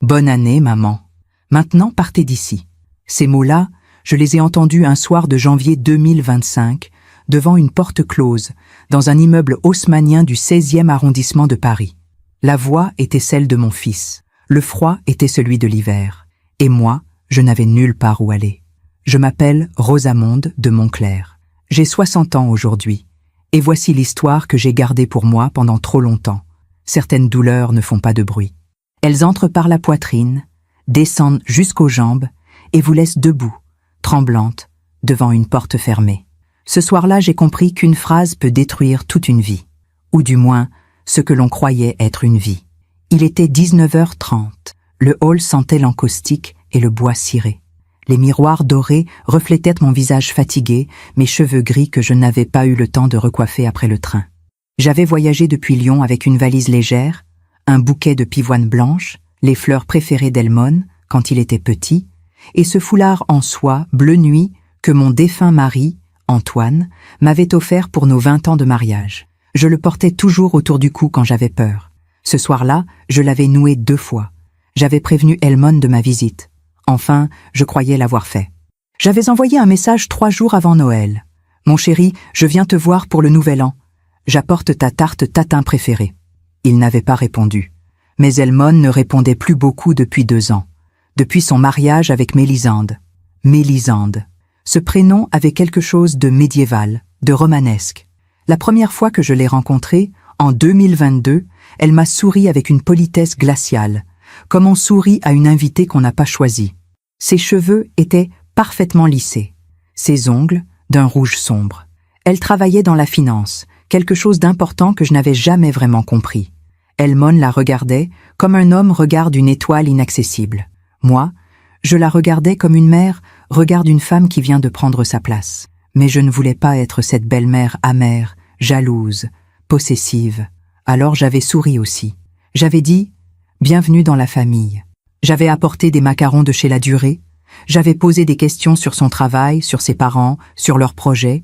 Bonne année, maman. Maintenant, partez d'ici. Ces mots-là, je les ai entendus un soir de janvier 2025, devant une porte close, dans un immeuble haussmannien du 16e arrondissement de Paris. La voix était celle de mon fils, le froid était celui de l'hiver, et moi, je n'avais nulle part où aller. Je m'appelle Rosamonde de Montclair. J'ai 60 ans aujourd'hui, et voici l'histoire que j'ai gardée pour moi pendant trop longtemps. Certaines douleurs ne font pas de bruit. Elles entrent par la poitrine, descendent jusqu'aux jambes, et vous laissent debout, tremblante, devant une porte fermée. Ce soir-là, j'ai compris qu'une phrase peut détruire toute une vie, ou du moins, ce que l'on croyait être une vie. Il était 19h30, le hall sentait l'encaustique et le bois ciré. Les miroirs dorés reflétaient mon visage fatigué, mes cheveux gris que je n'avais pas eu le temps de recoiffer après le train. J'avais voyagé depuis Lyon avec une valise légère, un bouquet de pivoine blanche, les fleurs préférées d'Elmone quand il était petit, et ce foulard en soie bleu nuit que mon défunt mari, Antoine, m'avait offert pour nos 20 ans de mariage. Je le portais toujours autour du cou quand j'avais peur. Ce soir-là, je l'avais noué 2 fois. J'avais prévenu Elmone de ma visite. Enfin, je croyais l'avoir fait. J'avais envoyé un message 3 jours avant Noël. « Mon chéri, je viens te voir pour le nouvel an. J'apporte ta tarte tatin préférée. » Il n'avait pas répondu. Mais Elmone ne répondait plus beaucoup depuis 2 ans. Depuis son mariage avec Mélisande. Mélisande. Ce prénom avait quelque chose de médiéval, de romanesque. La première fois que je l'ai rencontrée, en 2022, elle m'a souri avec une politesse glaciale, comme on sourit à une invitée qu'on n'a pas choisie. Ses cheveux étaient parfaitement lissés, ses ongles d'un rouge sombre. Elle travaillait dans la finance, quelque chose d'important que je n'avais jamais vraiment compris. Elmone la regardait comme un homme regarde une étoile inaccessible. Moi, je la regardais comme une mère regarde une femme qui vient de prendre sa place. Mais je ne voulais pas être cette belle-mère amère, jalouse, possessive. Alors j'avais souri aussi. J'avais dit « Bienvenue dans la famille ». J'avais apporté des macarons de chez La Durée. J'avais posé des questions sur son travail, sur ses parents, sur leurs projets.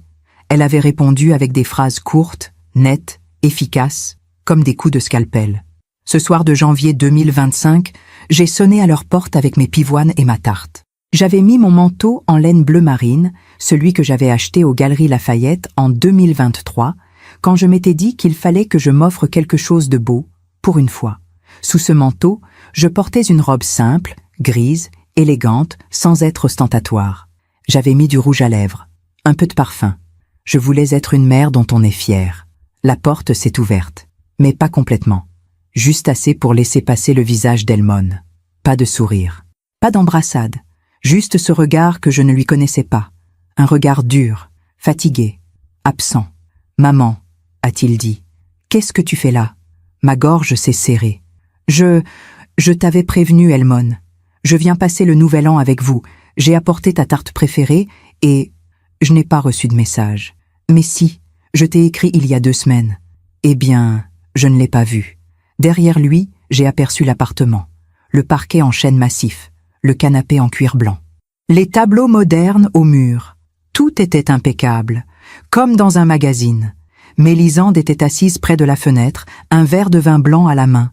Elle avait répondu avec des phrases courtes, nettes, efficaces, comme des coups de scalpel. Ce soir de janvier 2025, j'ai sonné à leur porte avec mes pivoines et ma tarte. J'avais mis mon manteau en laine bleu marine, celui que j'avais acheté aux Galeries Lafayette en 2023, quand je m'étais dit qu'il fallait que je m'offre quelque chose de beau, pour une fois. Sous ce manteau, je portais une robe simple, grise, élégante, sans être ostentatoire. J'avais mis du rouge à lèvres, un peu de parfum. Je voulais être une mère dont on est fier. La porte s'est ouverte, mais pas complètement. Juste assez pour laisser passer le visage d'Elmone. Pas de sourire, pas d'embrassade, juste ce regard que je ne lui connaissais pas. Un regard dur, fatigué, absent. « Maman », a-t-il dit, « qu'est-ce que tu fais là ?» Ma gorge s'est serrée. « Je t'avais prévenu, Elmone. Je viens passer le nouvel an avec vous. J'ai apporté ta tarte préférée et je n'ai pas reçu de message. Mais si, je t'ai écrit il y a 2 semaines. Eh bien, je ne l'ai pas vu. Derrière lui, j'ai aperçu l'appartement. Le parquet en chêne massif, le canapé en cuir blanc. Les tableaux modernes au mur. Tout était impeccable, comme dans un magazine. Mélisande était assise près de la fenêtre, un verre de vin blanc à la main.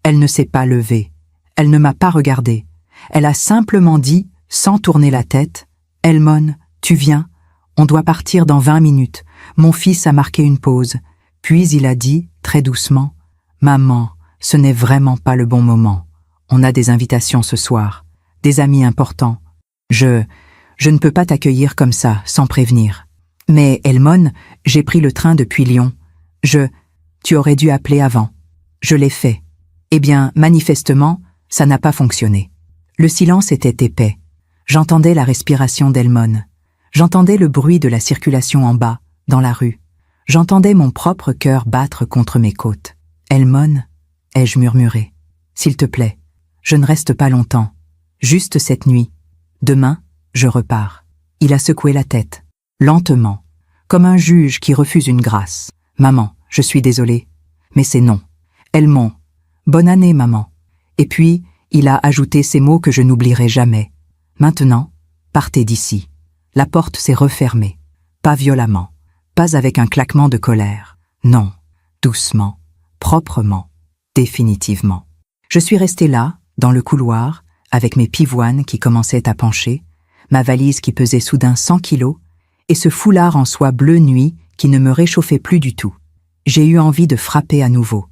Elle ne s'est pas levée. Elle ne m'a pas regardée. Elle a simplement dit, sans tourner la tête, « Elmone, tu viens ? On doit partir dans 20 minutes. Mon fils a marqué une pause. » Puis il a dit, très doucement, « Maman, ce n'est vraiment pas le bon moment. On a des invitations ce soir, des amis importants. Je ne peux pas t'accueillir comme ça, sans prévenir. Mais, Elmone, j'ai pris le train depuis Lyon. Tu aurais dû appeler avant. Je l'ai fait. Eh bien, manifestement, ça n'a pas fonctionné. » Le silence était épais. J'entendais la respiration d'Elmone. J'entendais le bruit de la circulation en bas, dans la rue. J'entendais mon propre cœur battre contre mes côtes. « Elmone » ai-je murmuré. « S'il te plaît, je ne reste pas longtemps. Juste cette nuit. Demain, je repars. » Il a secoué la tête, lentement, comme un juge qui refuse une grâce. « Maman, je suis désolé, mais c'est non. »« Elmon, bonne année, maman. » Et puis, il a ajouté ces mots que je n'oublierai jamais. « Maintenant, partez d'ici. » La porte s'est refermée. Pas violemment, pas avec un claquement de colère. Non, doucement, proprement, définitivement. Je suis restée là, Dans le couloir, avec mes pivoines qui commençaient à pencher, ma valise qui pesait soudain 100 kilos, et ce foulard en soie bleu nuit qui ne me réchauffait plus du tout. J'ai eu envie de frapper à nouveau,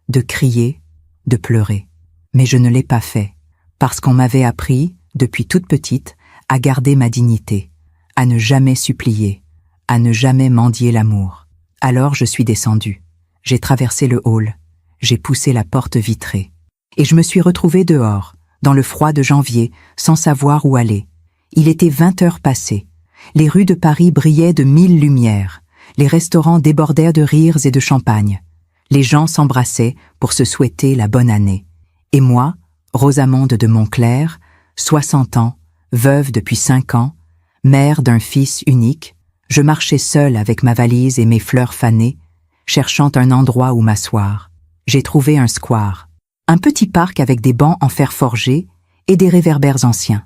de crier, de pleurer. Mais je ne l'ai pas fait, parce qu'on m'avait appris, depuis toute petite, à garder ma dignité, à ne jamais supplier, à ne jamais mendier l'amour. Alors je suis descendue. J'ai traversé le hall, j'ai poussé la porte vitrée. Et je me suis retrouvée dehors, dans le froid de janvier, sans savoir où aller. Il était 20 heures passées. Les rues de Paris brillaient de 1000 lumières. Les restaurants débordèrent de rires et de champagne. Les gens s'embrassaient pour se souhaiter la bonne année. Et moi, Rosamonde de Montclair, 60 ans, veuve depuis 5 ans, mère d'un fils unique, je marchais seule avec ma valise et mes fleurs fanées, cherchant un endroit où m'asseoir. J'ai trouvé un square, un petit parc avec des bancs en fer forgé et des réverbères anciens.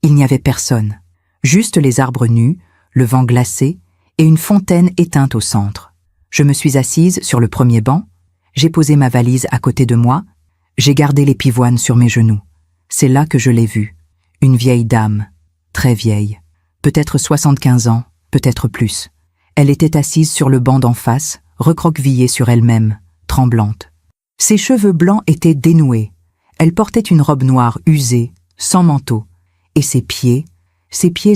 Il n'y avait personne, juste les arbres nus, le vent glacé et une fontaine éteinte au centre. Je me suis assise sur le premier banc, j'ai posé ma valise à côté de moi, j'ai gardé les pivoines sur mes genoux. C'est là que je l'ai vue, une vieille dame, très vieille, peut-être 75 ans, peut-être plus. Elle était assise sur le banc d'en face, recroquevillée sur elle-même, tremblante. Ses cheveux blancs étaient dénoués. Elle portait une robe noire usée, sans manteau, et ses pieds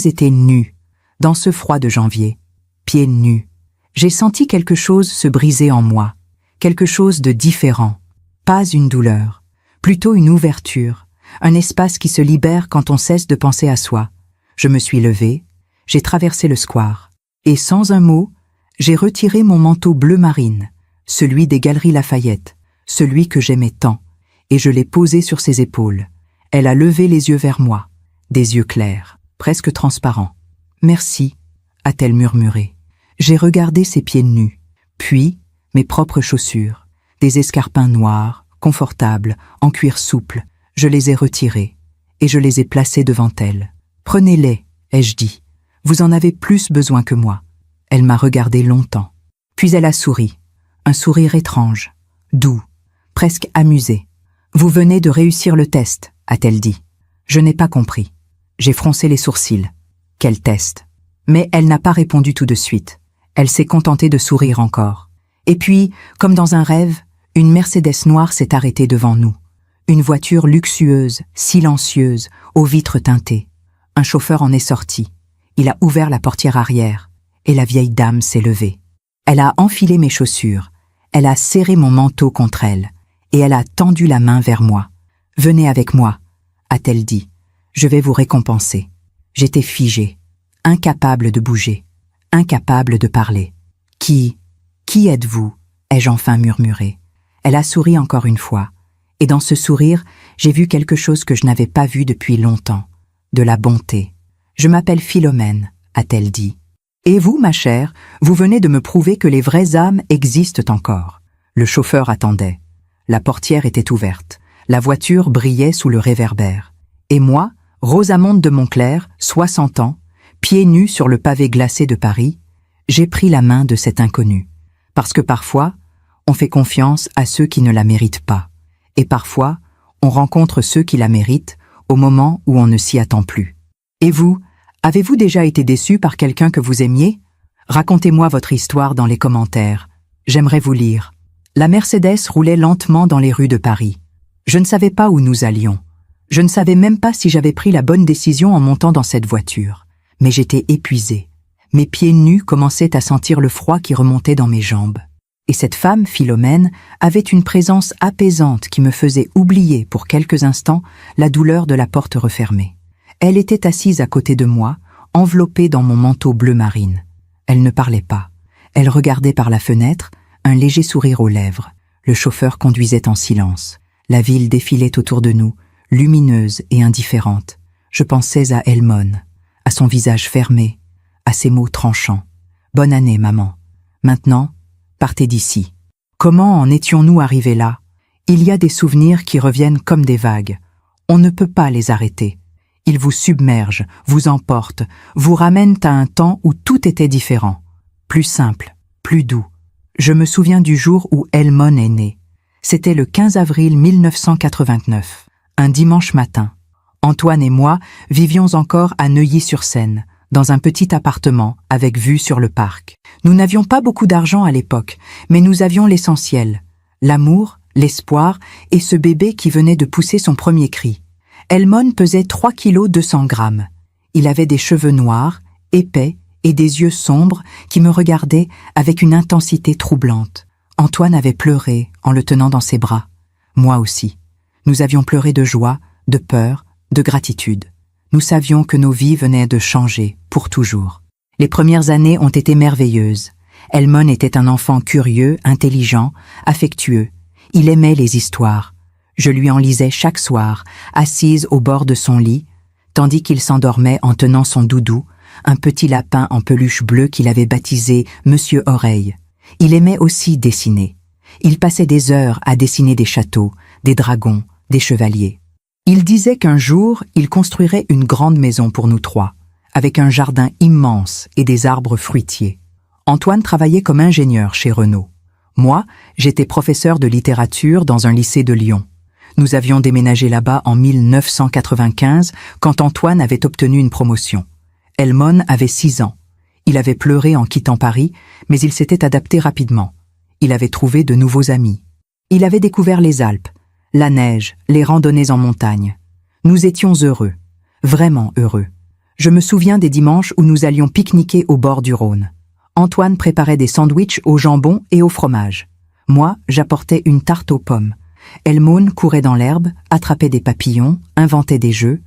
étaient nus, dans ce froid de janvier. Pieds nus. J'ai senti quelque chose se briser en moi, quelque chose de différent. Pas une douleur, plutôt une ouverture, un espace qui se libère quand on cesse de penser à soi. Je me suis levée, j'ai traversé le square, et sans un mot, j'ai retiré mon manteau bleu marine, celui des Galeries Lafayette, celui que j'aimais tant, et je l'ai posé sur ses épaules. Elle a levé les yeux vers moi, des yeux clairs, presque transparents. « Merci », a-t-elle murmuré. J'ai regardé ses pieds nus, puis mes propres chaussures, des escarpins noirs, confortables, en cuir souple. Je les ai retirés, et je les ai placés devant elle. « Prenez-les », ai-je dit. « Vous en avez plus besoin que moi. » Elle m'a regardé longtemps. Puis elle a souri, un sourire étrange, doux, presque amusé. « Vous venez de réussir le test », a-t-elle dit. Je n'ai pas compris. J'ai froncé les sourcils. Quel test? Mais elle n'a pas répondu tout de suite. Elle s'est contentée de sourire encore. Et puis, comme dans un rêve, une Mercedes noire s'est arrêtée devant nous. Une voiture luxueuse, silencieuse, aux vitres teintées. Un chauffeur en est sorti. Il a ouvert la portière arrière, et la vieille dame s'est levée. Elle a enfilé mes chaussures, elle a serré mon manteau contre elle, et elle a tendu la main vers moi. « Venez avec moi », a-t-elle dit. « Je vais vous récompenser. » J'étais figée, incapable de bouger, incapable de parler. « Qui êtes-vous » ai-je enfin murmuré. Elle a souri encore une fois, et dans ce sourire, j'ai vu quelque chose que je n'avais pas vu depuis longtemps, de la bonté. « Je m'appelle Philomène », a-t-elle dit. « Et vous, ma chère, vous venez de me prouver que les vraies âmes existent encore. » Le chauffeur attendait. La portière était ouverte. La voiture brillait sous le réverbère. Et moi, Rosamonde de Montclair, 60 ans, pieds nus sur le pavé glacé de Paris, j'ai pris la main de cet inconnu. Parce que parfois, on fait confiance à ceux qui ne la méritent pas. Et parfois, on rencontre ceux qui la méritent au moment où on ne s'y attend plus. Et vous, avez-vous déjà été déçu par quelqu'un que vous aimiez? Racontez-moi votre histoire dans les commentaires. J'aimerais vous lire. La Mercedes roulait lentement dans les rues de Paris. Je ne savais pas où nous allions. Je ne savais même pas si j'avais pris la bonne décision en montant dans cette voiture. Mais j'étais épuisée. Mes pieds nus commençaient à sentir le froid qui remontait dans mes jambes. Et cette femme, Philomène, avait une présence apaisante qui me faisait oublier pour quelques instants la douleur de la porte refermée. Elle était assise à côté de moi, enveloppée dans mon manteau bleu marine. Elle ne parlait pas. Elle regardait par la fenêtre, un léger sourire aux lèvres. Le chauffeur conduisait en silence. La ville défilait autour de nous, lumineuse et indifférente. Je pensais à Elmone, à son visage fermé, à ses mots tranchants. « Bonne année, maman. Maintenant, partez d'ici. » Comment en étions-nous arrivés là? Il y a des souvenirs qui reviennent comme des vagues. On ne peut pas les arrêter. Ils vous submergent, vous emportent, vous ramènent à un temps où tout était différent. Plus simple, plus doux. Je me souviens du jour où Elmone est né. C'était le 15 avril 1989. Un dimanche matin, Antoine et moi vivions encore à Neuilly-sur-Seine, dans un petit appartement avec vue sur le parc. Nous n'avions pas beaucoup d'argent à l'époque, mais nous avions l'essentiel, l'amour, l'espoir et ce bébé qui venait de pousser son premier cri. Elmon pesait 3 kg 200 grammes. Il avait des cheveux noirs, épais et des yeux sombres qui me regardaient avec une intensité troublante. Antoine avait pleuré en le tenant dans ses bras. Moi aussi. Nous avions pleuré de joie, de peur, de gratitude. Nous savions que nos vies venaient de changer pour toujours. Les premières années ont été merveilleuses. Elmon était un enfant curieux, intelligent, affectueux. Il aimait les histoires. Je lui en lisais chaque soir, assise au bord de son lit, tandis qu'il s'endormait en tenant son doudou, un petit lapin en peluche bleue qu'il avait baptisé Monsieur Oreille. Il aimait aussi dessiner. Il passait des heures à dessiner des châteaux, des dragons, des chevaliers. Il disait qu'un jour, il construirait une grande maison pour nous trois, avec un jardin immense et des arbres fruitiers. Antoine travaillait comme ingénieur chez Renault. Moi, j'étais professeur de littérature dans un lycée de Lyon. Nous avions déménagé là-bas en 1995, quand Antoine avait obtenu une promotion. Elmon avait 6 ans. Il avait pleuré en quittant Paris, mais il s'était adapté rapidement. Il avait trouvé de nouveaux amis. Il avait découvert les Alpes, la neige, les randonnées en montagne. Nous étions heureux, vraiment heureux. Je me souviens des dimanches où nous allions pique-niquer au bord du Rhône. Antoine préparait des sandwichs au jambon et au fromage. Moi, j'apportais une tarte aux pommes. Elmon courait dans l'herbe, attrapait des papillons, inventait des jeux,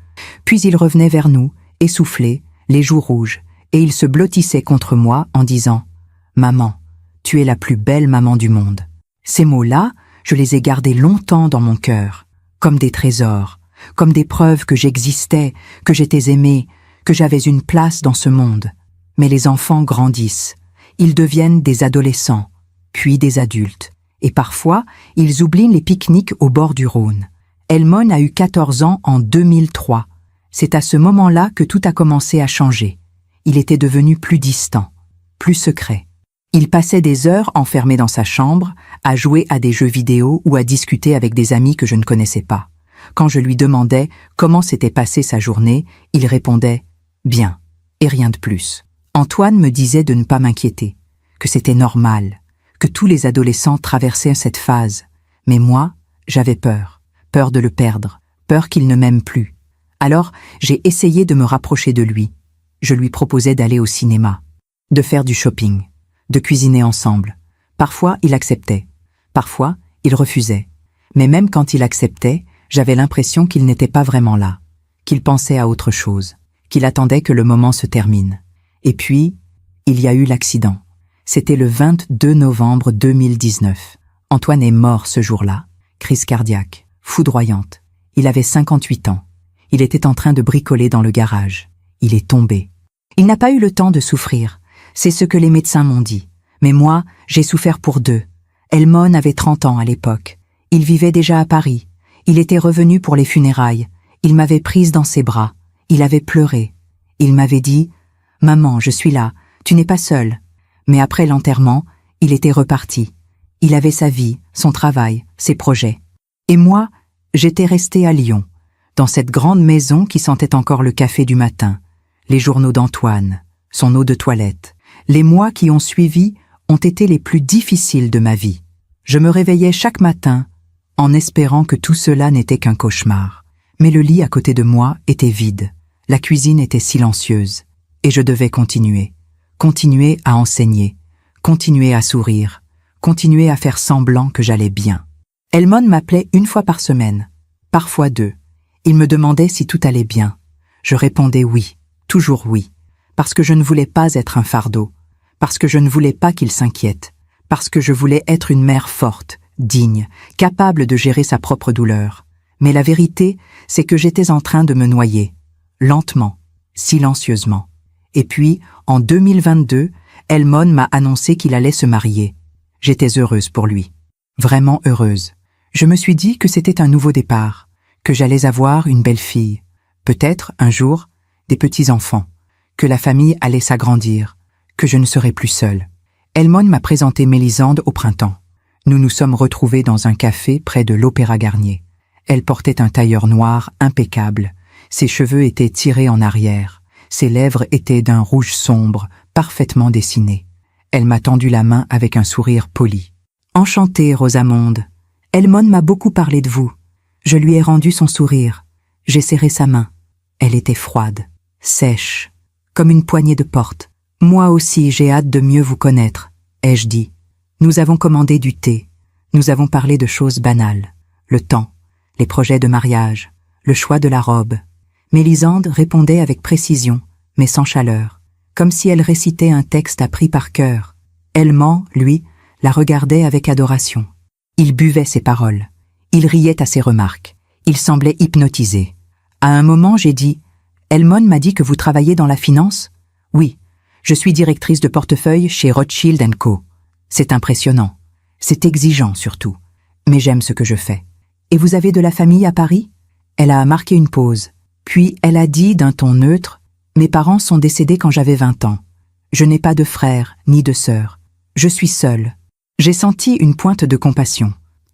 puis il revenait vers nous, essoufflé, les joues rouges, et il se blottissait contre moi en disant « Maman, tu es la plus belle maman du monde ». Ces mots-là, je les ai gardés longtemps dans mon cœur, comme des trésors, comme des preuves que j'existais, que j'étais aimée, que j'avais une place dans ce monde. Mais les enfants grandissent, ils deviennent des adolescents, puis des adultes, et parfois, ils oublient les pique-niques au bord du Rhône. Elmon a eu 14 ans en 2003. C'est à ce moment-là que tout a commencé à changer. Il était devenu plus distant, plus secret. Il passait des heures enfermé dans sa chambre, à jouer à des jeux vidéo ou à discuter avec des amis que je ne connaissais pas. Quand je lui demandais comment s'était passée sa journée, il répondait « Bien » et rien de plus. Antoine me disait de ne pas m'inquiéter, que c'était normal, que tous les adolescents traversaient cette phase. Mais moi, j'avais peur, peur de le perdre, peur qu'il ne m'aime plus. Alors, j'ai essayé de me rapprocher de lui. Je lui proposais d'aller au cinéma, de faire du shopping, de cuisiner ensemble. Parfois, il acceptait. Parfois, il refusait. Mais même quand il acceptait, j'avais l'impression qu'il n'était pas vraiment là, qu'il pensait à autre chose, qu'il attendait que le moment se termine. Et puis, il y a eu l'accident. C'était le 22 novembre 2019. Antoine est mort ce jour-là. Crise cardiaque, foudroyante. Il avait 58 ans. Il était en train de bricoler dans le garage. Il est tombé. Il n'a pas eu le temps de souffrir. C'est ce que les médecins m'ont dit. Mais moi, j'ai souffert pour 2. Elmon avait 30 ans à l'époque. Il vivait déjà à Paris. Il était revenu pour les funérailles. Il m'avait prise dans ses bras. Il avait pleuré. Il m'avait dit « Maman, je suis là. Tu n'es pas seule. » Mais après l'enterrement, il était reparti. Il avait sa vie, son travail, ses projets. Et moi, j'étais restée à Lyon, dans cette grande maison qui sentait encore le café du matin, les journaux d'Antoine, son eau de toilette. Les mois qui ont suivi ont été les plus difficiles de ma vie. Je me réveillais chaque matin en espérant que tout cela n'était qu'un cauchemar. Mais le lit à côté de moi était vide, la cuisine était silencieuse, et je devais continuer. Continuer à enseigner, continuer à sourire, continuer à faire semblant que j'allais bien. Elmon m'appelait 1 fois par semaine, parfois 2. Il me demandait si tout allait bien. Je répondais oui, toujours oui, parce que je ne voulais pas être un fardeau, parce que je ne voulais pas qu'il s'inquiète, parce que je voulais être une mère forte, digne, capable de gérer sa propre douleur. Mais la vérité, c'est que j'étais en train de me noyer, lentement, silencieusement. Et puis, en 2022, Elmon m'a annoncé qu'il allait se marier. J'étais heureuse pour lui. Vraiment heureuse. Je me suis dit que c'était un nouveau départ, que j'allais avoir une belle fille, peut-être, un jour, des petits-enfants, que la famille allait s'agrandir, que je ne serais plus seule. Elmon m'a présenté Mélisande au printemps. Nous nous sommes retrouvés dans un café près de l'Opéra Garnier. Elle portait un tailleur noir impeccable. Ses cheveux étaient tirés en arrière. Ses lèvres étaient d'un rouge sombre, parfaitement dessiné. Elle m'a tendu la main avec un sourire poli. « Enchantée, Rosamonde. Elmone m'a beaucoup parlé de vous. Je lui ai rendu son sourire. J'ai serré sa main. Elle était froide, sèche, comme une poignée de porte. Moi aussi, j'ai hâte de mieux vous connaître, ai-je dit. Nous avons commandé du thé. Nous avons parlé de choses banales. Le temps, les projets de mariage, le choix de la robe. Mélisande répondait avec précision, mais sans chaleur, comme si elle récitait un texte appris par cœur. Elmond, lui, la regardait avec adoration. Il buvait ses paroles. Il riait à ses remarques. Il semblait hypnotisé. À un moment, j'ai dit « Elmond m'a dit que vous travaillez dans la finance ?»« Oui, je suis directrice de portefeuille chez Rothschild & Co. C'est impressionnant. C'est exigeant surtout. Mais j'aime ce que je fais. Et vous avez de la famille à Paris ?» Elle a marqué une pause. Puis elle a dit d'un ton neutre « Mes parents sont décédés quand j'avais 20 ans. Je n'ai pas de frère ni de sœur. Je suis seule. » J'ai senti une pointe de compassion.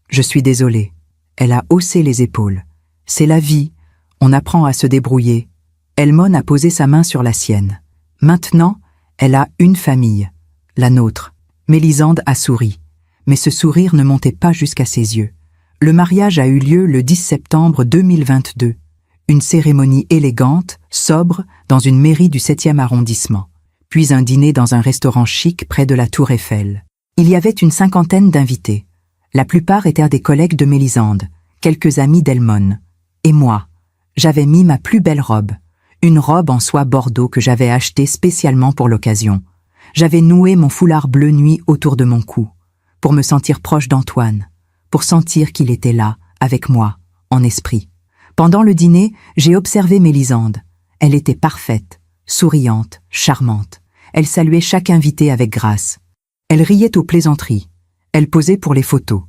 Je suis désolée. Elle a haussé les épaules. C'est la vie. On apprend à se débrouiller. Elmone a posé sa main sur la sienne. Maintenant, elle a une famille, la nôtre. Mélisande a souri. Mais ce sourire ne montait pas jusqu'à ses yeux. Le mariage a eu lieu le 10 septembre 2022. Une cérémonie élégante, sobre, dans une mairie du 7e arrondissement. Puis un dîner dans un restaurant chic près de la Tour Eiffel. Il y avait une 50aine d'invités. La plupart étaient des collègues de Mélisande, quelques amis d'Elmone. Et moi, j'avais mis ma plus belle robe, une robe en soie bordeaux que j'avais achetée spécialement pour l'occasion. J'avais noué mon foulard bleu nuit autour de mon cou, pour me sentir proche d'Antoine, pour sentir qu'il était là, avec moi, en esprit. Pendant le dîner, j'ai observé Mélisande. Elle était parfaite, souriante, charmante. Elle saluait chaque invité avec grâce. Elle riait aux plaisanteries. Elle posait pour les photos.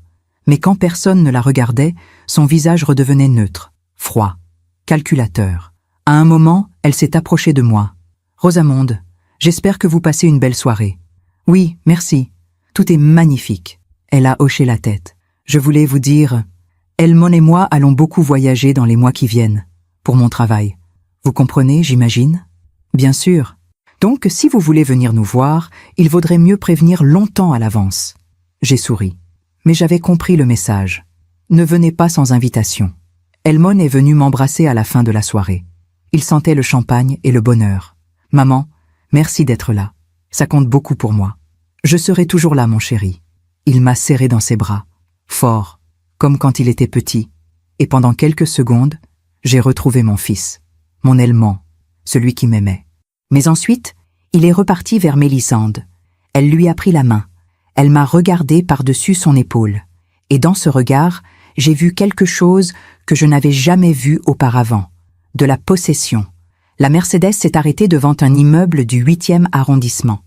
Mais quand personne ne la regardait, son visage redevenait neutre, froid, calculateur. À un moment, elle s'est approchée de moi. « Rosamonde, j'espère que vous passez une belle soirée. »« Oui, merci. Tout est magnifique. » Elle a hoché la tête. « Je voulais vous dire, Elmone et moi allons beaucoup voyager dans les mois qui viennent, pour mon travail. Vous comprenez, j'imagine ? Bien sûr. Donc, si vous voulez venir nous voir, il vaudrait mieux prévenir longtemps à l'avance. » J'ai souri. Mais j'avais compris le message. Ne venez pas sans invitation. Elmone est venue m'embrasser à la fin de la soirée. Il sentait le champagne et le bonheur. « Maman, merci d'être là. Ça compte beaucoup pour moi. Je serai toujours là, mon chéri. » Il m'a serré dans ses bras, fort, comme quand il était petit. Et pendant quelques secondes, j'ai retrouvé mon fils, mon Elmond, celui qui m'aimait. Mais ensuite, il est reparti vers Mélisande. Elle lui a pris la main. Elle m'a regardé par-dessus son épaule. Et dans ce regard, j'ai vu quelque chose que je n'avais jamais vu auparavant. De la possession. La Mercedes s'est arrêtée devant un immeuble du 8e arrondissement.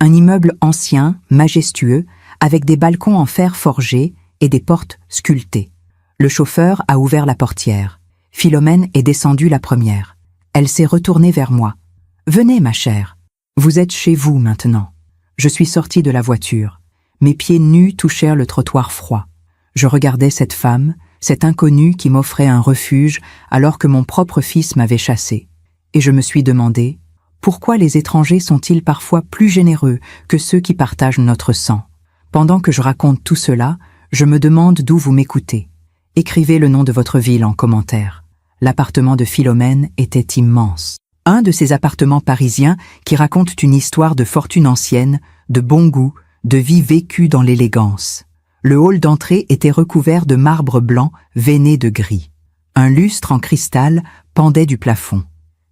Un immeuble ancien, majestueux, avec des balcons en fer forgé et des portes sculptées. Le chauffeur a ouvert la portière. Philomène est descendue la première. Elle s'est retournée vers moi. « Venez, ma chère. Vous êtes chez vous maintenant. » Je suis sortie de la voiture. Mes pieds nus touchèrent le trottoir froid. Je regardais cette femme, cette inconnue qui m'offrait un refuge alors que mon propre fils m'avait chassé. Et je me suis demandé, pourquoi les étrangers sont-ils parfois plus généreux que ceux qui partagent notre sang ? Pendant que je raconte tout cela, je me demande d'où vous m'écoutez. Écrivez le nom de votre ville en commentaire. L'appartement de Philomène était immense. Un de ces appartements parisiens qui racontent une histoire de fortune ancienne, de bon goût, de vie vécue dans l'élégance. Le hall d'entrée était recouvert de marbre blanc veiné de gris. Un lustre en cristal pendait du plafond.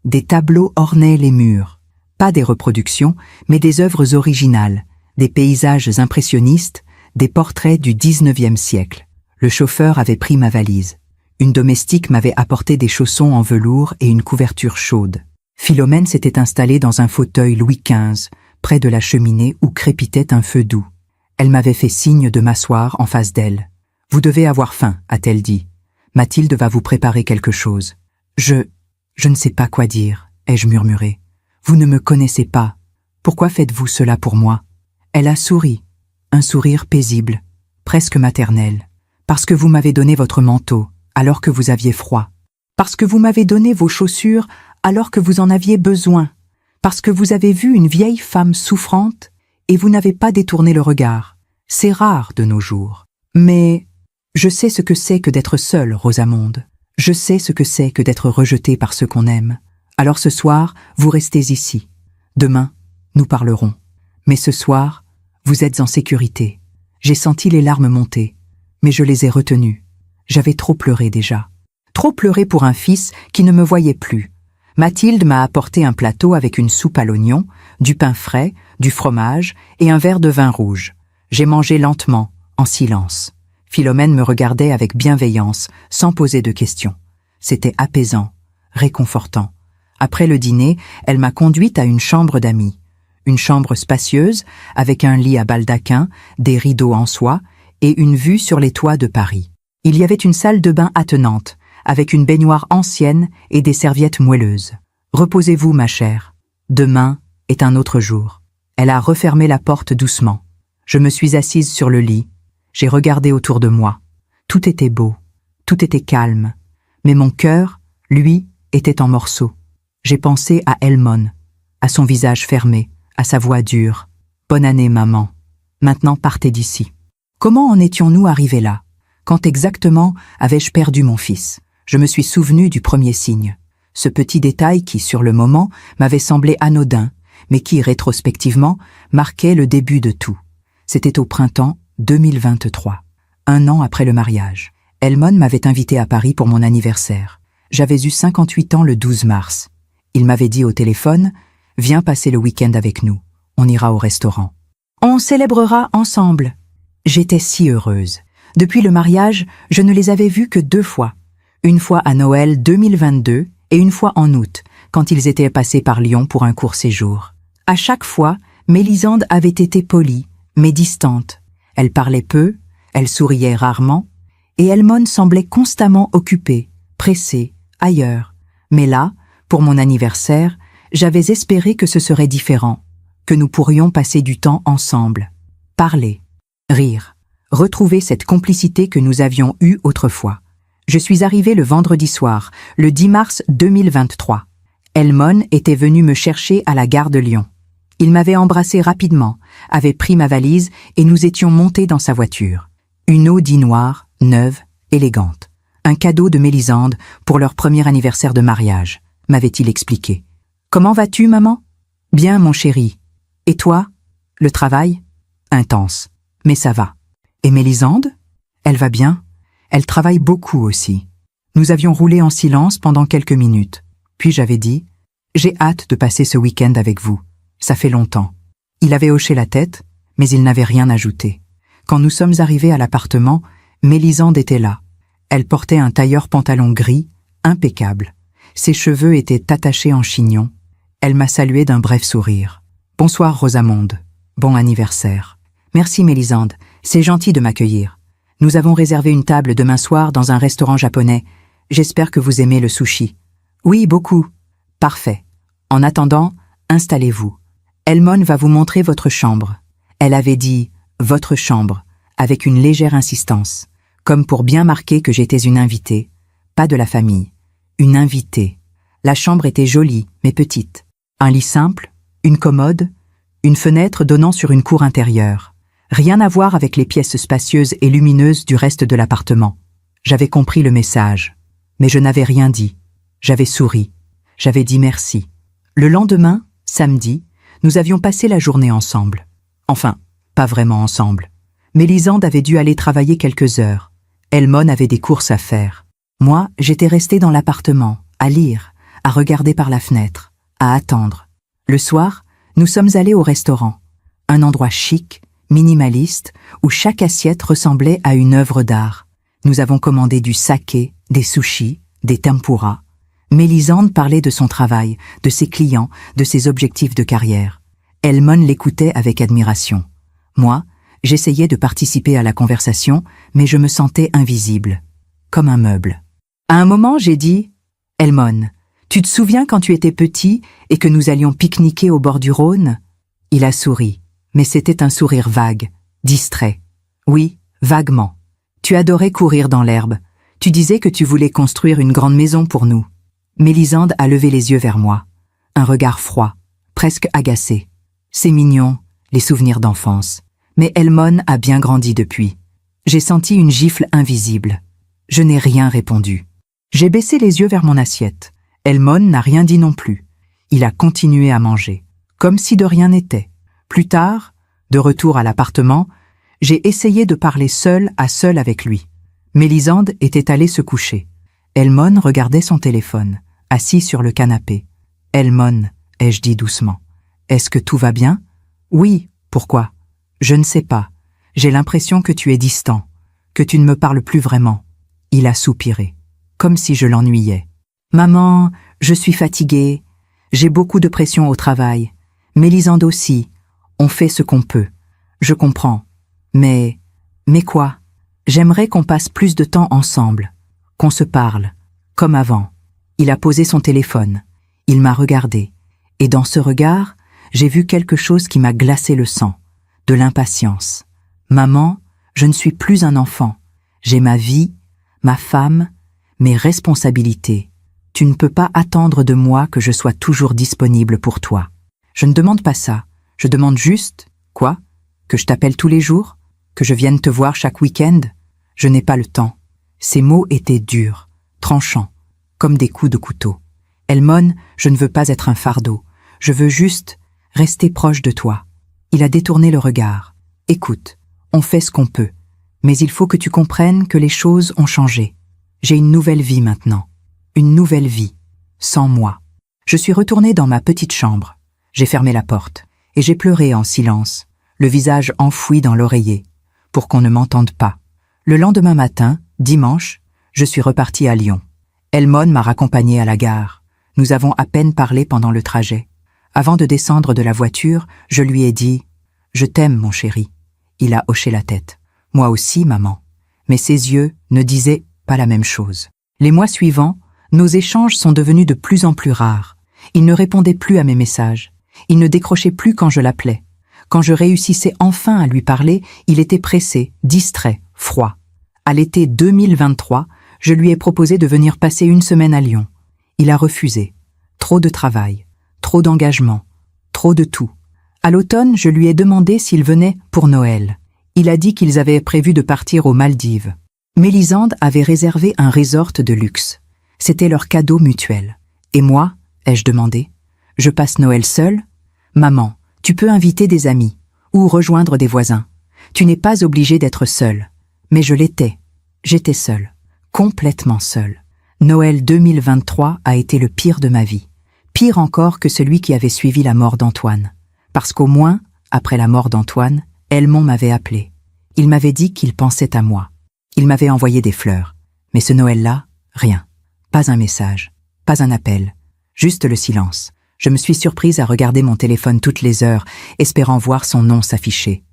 Des tableaux ornaient les murs. Pas des reproductions, mais des œuvres originales, des paysages impressionnistes, des portraits du 19e siècle. Le chauffeur avait pris ma valise. Une domestique m'avait apporté des chaussons en velours et une couverture chaude. Philomène s'était installée dans un fauteuil Louis XV, près de la cheminée où crépitait un feu doux. Elle m'avait fait signe de m'asseoir en face d'elle. « Vous devez avoir faim », a-t-elle dit. « Mathilde va vous préparer quelque chose. »« Je ne sais pas quoi dire », ai-je murmuré. « Vous ne me connaissez pas. Pourquoi faites-vous cela pour moi ?» Elle a souri, un sourire paisible, presque maternel. « Parce que vous m'avez donné votre manteau, alors que vous aviez froid. Parce que vous m'avez donné vos chaussures alors que vous en aviez besoin. Parce que vous avez vu une vieille femme souffrante et vous n'avez pas détourné le regard. C'est rare de nos jours. Mais je sais ce que c'est que d'être seule, Rosamonde. Je sais ce que c'est que d'être rejetée par ceux qu'on aime. Alors ce soir, vous restez ici. Demain, nous parlerons. Mais ce soir, vous êtes en sécurité. J'ai senti les larmes monter, mais je les ai retenues. J'avais trop pleuré déjà. Trop pleuré pour un fils qui ne me voyait plus. Mathilde m'a apporté un plateau avec une soupe à l'oignon, du pain frais, du fromage et un verre de vin rouge. J'ai mangé lentement, en silence. Philomène me regardait avec bienveillance, sans poser de questions. C'était apaisant, réconfortant. Après le dîner, elle m'a conduite à une chambre d'amis. Une chambre spacieuse, avec un lit à baldaquin, des rideaux en soie et une vue sur les toits de Paris. Il y avait une salle de bain attenante, avec une baignoire ancienne et des serviettes moelleuses. Reposez-vous, ma chère. Demain est un autre jour. Elle a refermé la porte doucement. Je me suis assise sur le lit. J'ai regardé autour de moi. Tout était beau, tout était calme. Mais mon cœur, lui, était en morceaux. J'ai pensé à Elmone, à son visage fermé, à sa voix dure. « Bonne année, maman. Maintenant, partez d'ici. » Comment en étions-nous arrivés là? Quand exactement avais-je perdu mon fils? Je me suis souvenu du premier signe. Ce petit détail qui, sur le moment, m'avait semblé anodin, mais qui, rétrospectivement, marquait le début de tout. C'était au printemps 2023, 1 an après le mariage. Elmone m'avait invité à Paris pour mon anniversaire. J'avais eu 58 ans le 12 mars. Il m'avait dit au téléphone « Viens passer le week-end avec nous. On ira au restaurant. On célébrera ensemble. » J'étais si heureuse. Depuis le mariage, je ne les avais vus que 2 fois. Une fois à Noël 2022 et une fois en août, quand ils étaient passés par Lyon pour un court séjour. À chaque fois, Mélisande avait été polie, mais distante. Elle parlait peu, elle souriait rarement, et Elmone semblait constamment occupée, pressée, ailleurs. Mais là, pour mon anniversaire, j'avais espéré que ce serait différent, que nous pourrions passer du temps ensemble, parler, rire, retrouver cette complicité que nous avions eue autrefois. Je suis arrivée le vendredi soir, le 10 mars 2023. Elmone était venu me chercher à la gare de Lyon. Il m'avait embrassé rapidement, avait pris ma valise et nous étions montés dans sa voiture. Une Audi noire, neuve, élégante. Un cadeau de Mélisande pour leur premier anniversaire de mariage, m'avait-il expliqué. « Comment vas-tu, maman ?»« Bien, mon chéri. Et toi ? Le travail ? Intense. Mais ça va. Et Mélisande ? Elle va bien ? Elle travaille beaucoup aussi. » Nous avions roulé en silence pendant quelques minutes. Puis j'avais dit « J'ai hâte de passer ce week-end avec vous. Ça fait longtemps. » Il avait hoché la tête, mais il n'avait rien ajouté. Quand nous sommes arrivés à l'appartement, Mélisande était là. Elle portait un tailleur pantalon gris, impeccable. Ses cheveux étaient attachés en chignon. Elle m'a salué d'un bref sourire. « Bonsoir, Rosamonde. Bon anniversaire. »« Merci, Mélisande. C'est gentil de m'accueillir. Nous avons réservé une table demain soir dans un restaurant japonais. J'espère que vous aimez le sushi. »« Oui, beaucoup. »« Parfait. En attendant, installez-vous. Elmone va vous montrer votre chambre. » Elle avait dit « votre chambre » avec une légère insistance, comme pour bien marquer que j'étais une invitée, pas de la famille. Une invitée. La chambre était jolie, mais petite. Un lit simple, une commode, une fenêtre donnant sur une cour intérieure. Rien à voir avec les pièces spacieuses et lumineuses du reste de l'appartement. J'avais compris le message, mais je n'avais rien dit. J'avais souri. J'avais dit merci. Le lendemain, samedi, nous avions passé la journée ensemble. Enfin, pas vraiment ensemble. Mélisande avait dû aller travailler quelques heures. Elmone avait des courses à faire. Moi, j'étais restée dans l'appartement, à lire, à regarder par la fenêtre, à attendre. Le soir, nous sommes allés au restaurant. Un endroit chic, minimaliste, où chaque assiette ressemblait à une œuvre d'art. Nous avons commandé du saké, des sushis, des tempura. Mélisande parlait de son travail, de ses clients, de ses objectifs de carrière. Elmone l'écoutait avec admiration. Moi, j'essayais de participer à la conversation, mais je me sentais invisible, comme un meuble. À un moment, j'ai dit « Elmone, tu te souviens quand tu étais petit et que nous allions pique-niquer au bord du Rhône ?» Il a souri, mais c'était un sourire vague, distrait. « Oui, vaguement. Tu adorais courir dans l'herbe. Tu disais que tu voulais construire une grande maison pour nous. » Mélisande a levé les yeux vers moi. Un regard froid, presque agacé. C'est mignon, les souvenirs d'enfance. Mais Elmon a bien grandi depuis. J'ai senti une gifle invisible. Je n'ai rien répondu. J'ai baissé les yeux vers mon assiette. Elmon n'a rien dit non plus. Il a continué à manger, comme si de rien n'était. Plus tard, de retour à l'appartement, j'ai essayé de parler seul à seul avec lui. Mélisande était allée se coucher. Elmon regardait son téléphone, assis sur le canapé. « Elmon, ai-je dit doucement. Est-ce que tout va bien ? » ?»« Oui, pourquoi ? » ?»« Je ne sais pas. J'ai l'impression que tu es distant, que tu ne me parles plus vraiment. » Il a soupiré, comme si je l'ennuyais. « Maman, je suis fatiguée. J'ai beaucoup de pression au travail. Mélisande aussi. On fait ce qu'on peut. Je comprends. Mais quoi ? J'aimerais qu'on passe plus de temps ensemble, qu'on se parle, comme avant. » Il a posé son téléphone. Il m'a regardé. Et dans ce regard, j'ai vu quelque chose qui m'a glacé le sang. De l'impatience. « Maman, je ne suis plus un enfant. J'ai ma vie, ma femme, mes responsabilités. Tu ne peux pas attendre de moi que je sois toujours disponible pour toi. Je ne demande pas ça. Je demande juste, quoi ? Que je t'appelle tous les jours ? Que je vienne te voir chaque week-end ? Je n'ai pas le temps. » Ces mots étaient durs, tranchants, comme des coups de couteau. « Elmon, je ne veux pas être un fardeau. Je veux juste rester proche de toi. » Il a détourné le regard. « Écoute, on fait ce qu'on peut. Mais il faut que tu comprennes que les choses ont changé. J'ai une nouvelle vie maintenant. Une nouvelle vie. Sans moi. » Je suis retournée dans ma petite chambre. J'ai fermé la porte. Et j'ai pleuré en silence, le visage enfoui dans l'oreiller, pour qu'on ne m'entende pas. Le lendemain matin, dimanche, je suis repartie à Lyon. Elmon m'a raccompagnée à la gare. Nous avons à peine parlé pendant le trajet. Avant de descendre de la voiture, je lui ai dit « Je t'aime, mon chéri ». Il a hoché la tête. « Moi aussi, maman ». Mais ses yeux ne disaient pas la même chose. Les mois suivants, nos échanges sont devenus de plus en plus rares. Il ne répondait plus à mes messages. Il ne décrochait plus quand je l'appelais. Quand je réussissais enfin à lui parler, il était pressé, distrait, froid. À l'été 2023, je lui ai proposé de venir passer une semaine à Lyon. Il a refusé. Trop de travail, trop d'engagement, trop de tout. À l'automne, je lui ai demandé s'il venait pour Noël. Il a dit qu'ils avaient prévu de partir aux Maldives. Mélisande avait réservé un resort de luxe. C'était leur cadeau mutuel. Et moi, ai-je demandé, je passe Noël seule ? Maman, tu peux inviter des amis ou rejoindre des voisins. Tu n'es pas obligée d'être seule. Mais je l'étais. J'étais seule. Complètement seule. Noël 2023 a été le pire de ma vie. Pire encore que celui qui avait suivi la mort d'Antoine. Parce qu'au moins, après la mort d'Antoine, Elmon m'avait appelé. Il m'avait dit qu'il pensait à moi. Il m'avait envoyé des fleurs. Mais ce Noël-là, rien. Pas un message. Pas un appel. Juste le silence. Je me suis surprise à regarder mon téléphone toutes les heures, espérant voir son nom s'afficher.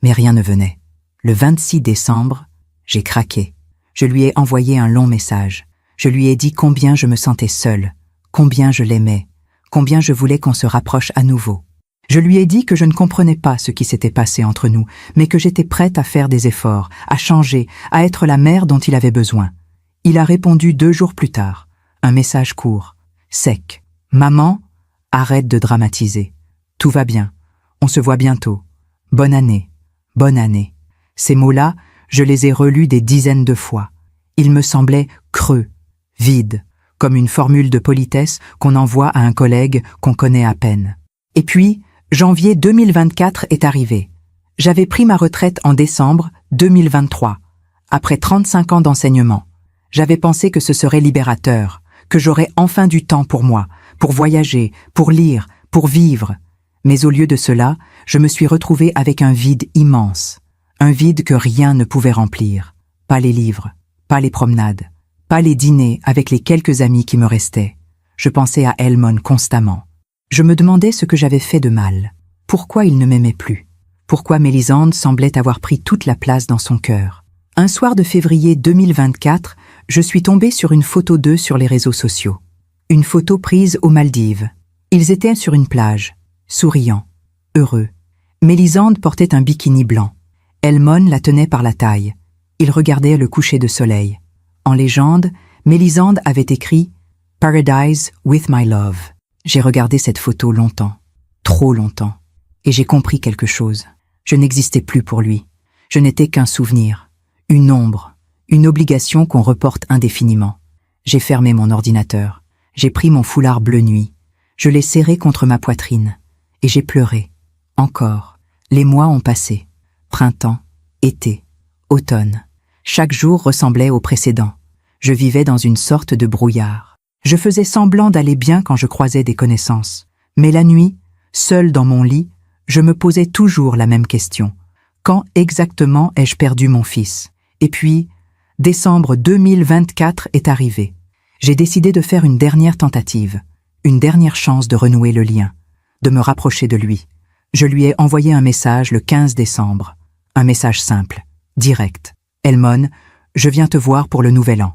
Mais rien ne venait. Le 26 décembre, j'ai craqué. Je lui ai envoyé un long message. Je lui ai dit combien je me sentais seule, combien je l'aimais, combien je voulais qu'on se rapproche à nouveau. Je lui ai dit que je ne comprenais pas ce qui s'était passé entre nous, mais que j'étais prête à faire des efforts, à changer, à être la mère dont il avait besoin. Il a répondu 2 jours plus tard. Un message court, sec. « Maman, arrête de dramatiser. Tout va bien. On se voit bientôt. Bonne année. Bonne année. » Ces mots-là, je les ai relus des dizaines de fois. Ils me semblaient creux, vides, comme une formule de politesse qu'on envoie à un collègue qu'on connaît à peine. Et puis, janvier 2024 est arrivé. J'avais pris ma retraite en décembre 2023, après 35 ans d'enseignement. J'avais pensé que ce serait libérateur, que j'aurais enfin du temps pour moi, pour voyager, pour lire, pour vivre. Mais au lieu de cela, je me suis retrouvée avec un vide immense. Un vide que rien ne pouvait remplir. Pas les livres, pas les promenades, pas les dîners avec les quelques amis qui me restaient. Je pensais à Elmon constamment. Je me demandais ce que j'avais fait de mal. Pourquoi il ne m'aimait plus? Pourquoi Mélisande semblait avoir pris toute la place dans son cœur? Un soir de février 2024, je suis tombée sur une photo d'eux sur les réseaux sociaux. Une photo prise aux Maldives. Ils étaient sur une plage, souriants, heureux. Mélisande portait un bikini blanc. Elmon la tenait par la taille. Ils regardaient le coucher de soleil. En légende, Mélisande avait écrit « Paradise with my love ». J'ai regardé cette photo longtemps, trop longtemps, et j'ai compris quelque chose. Je n'existais plus pour lui. Je n'étais qu'un souvenir, une ombre, une obligation qu'on reporte indéfiniment. J'ai fermé mon ordinateur, j'ai pris mon foulard bleu nuit, je l'ai serré contre ma poitrine, et j'ai pleuré. Encore. Les mois ont passé. Printemps, été, automne. Chaque jour ressemblait au précédent. Je vivais dans une sorte de brouillard. Je faisais semblant d'aller bien quand je croisais des connaissances. Mais la nuit, seule dans mon lit, je me posais toujours la même question. Quand exactement ai-je perdu mon fils? Et puis, décembre 2024 est arrivé. J'ai décidé de faire une dernière tentative, une dernière chance de renouer le lien, de me rapprocher de lui. Je lui ai envoyé un message le 15 décembre. Un message simple, direct. « Elmon, je viens te voir pour le nouvel an.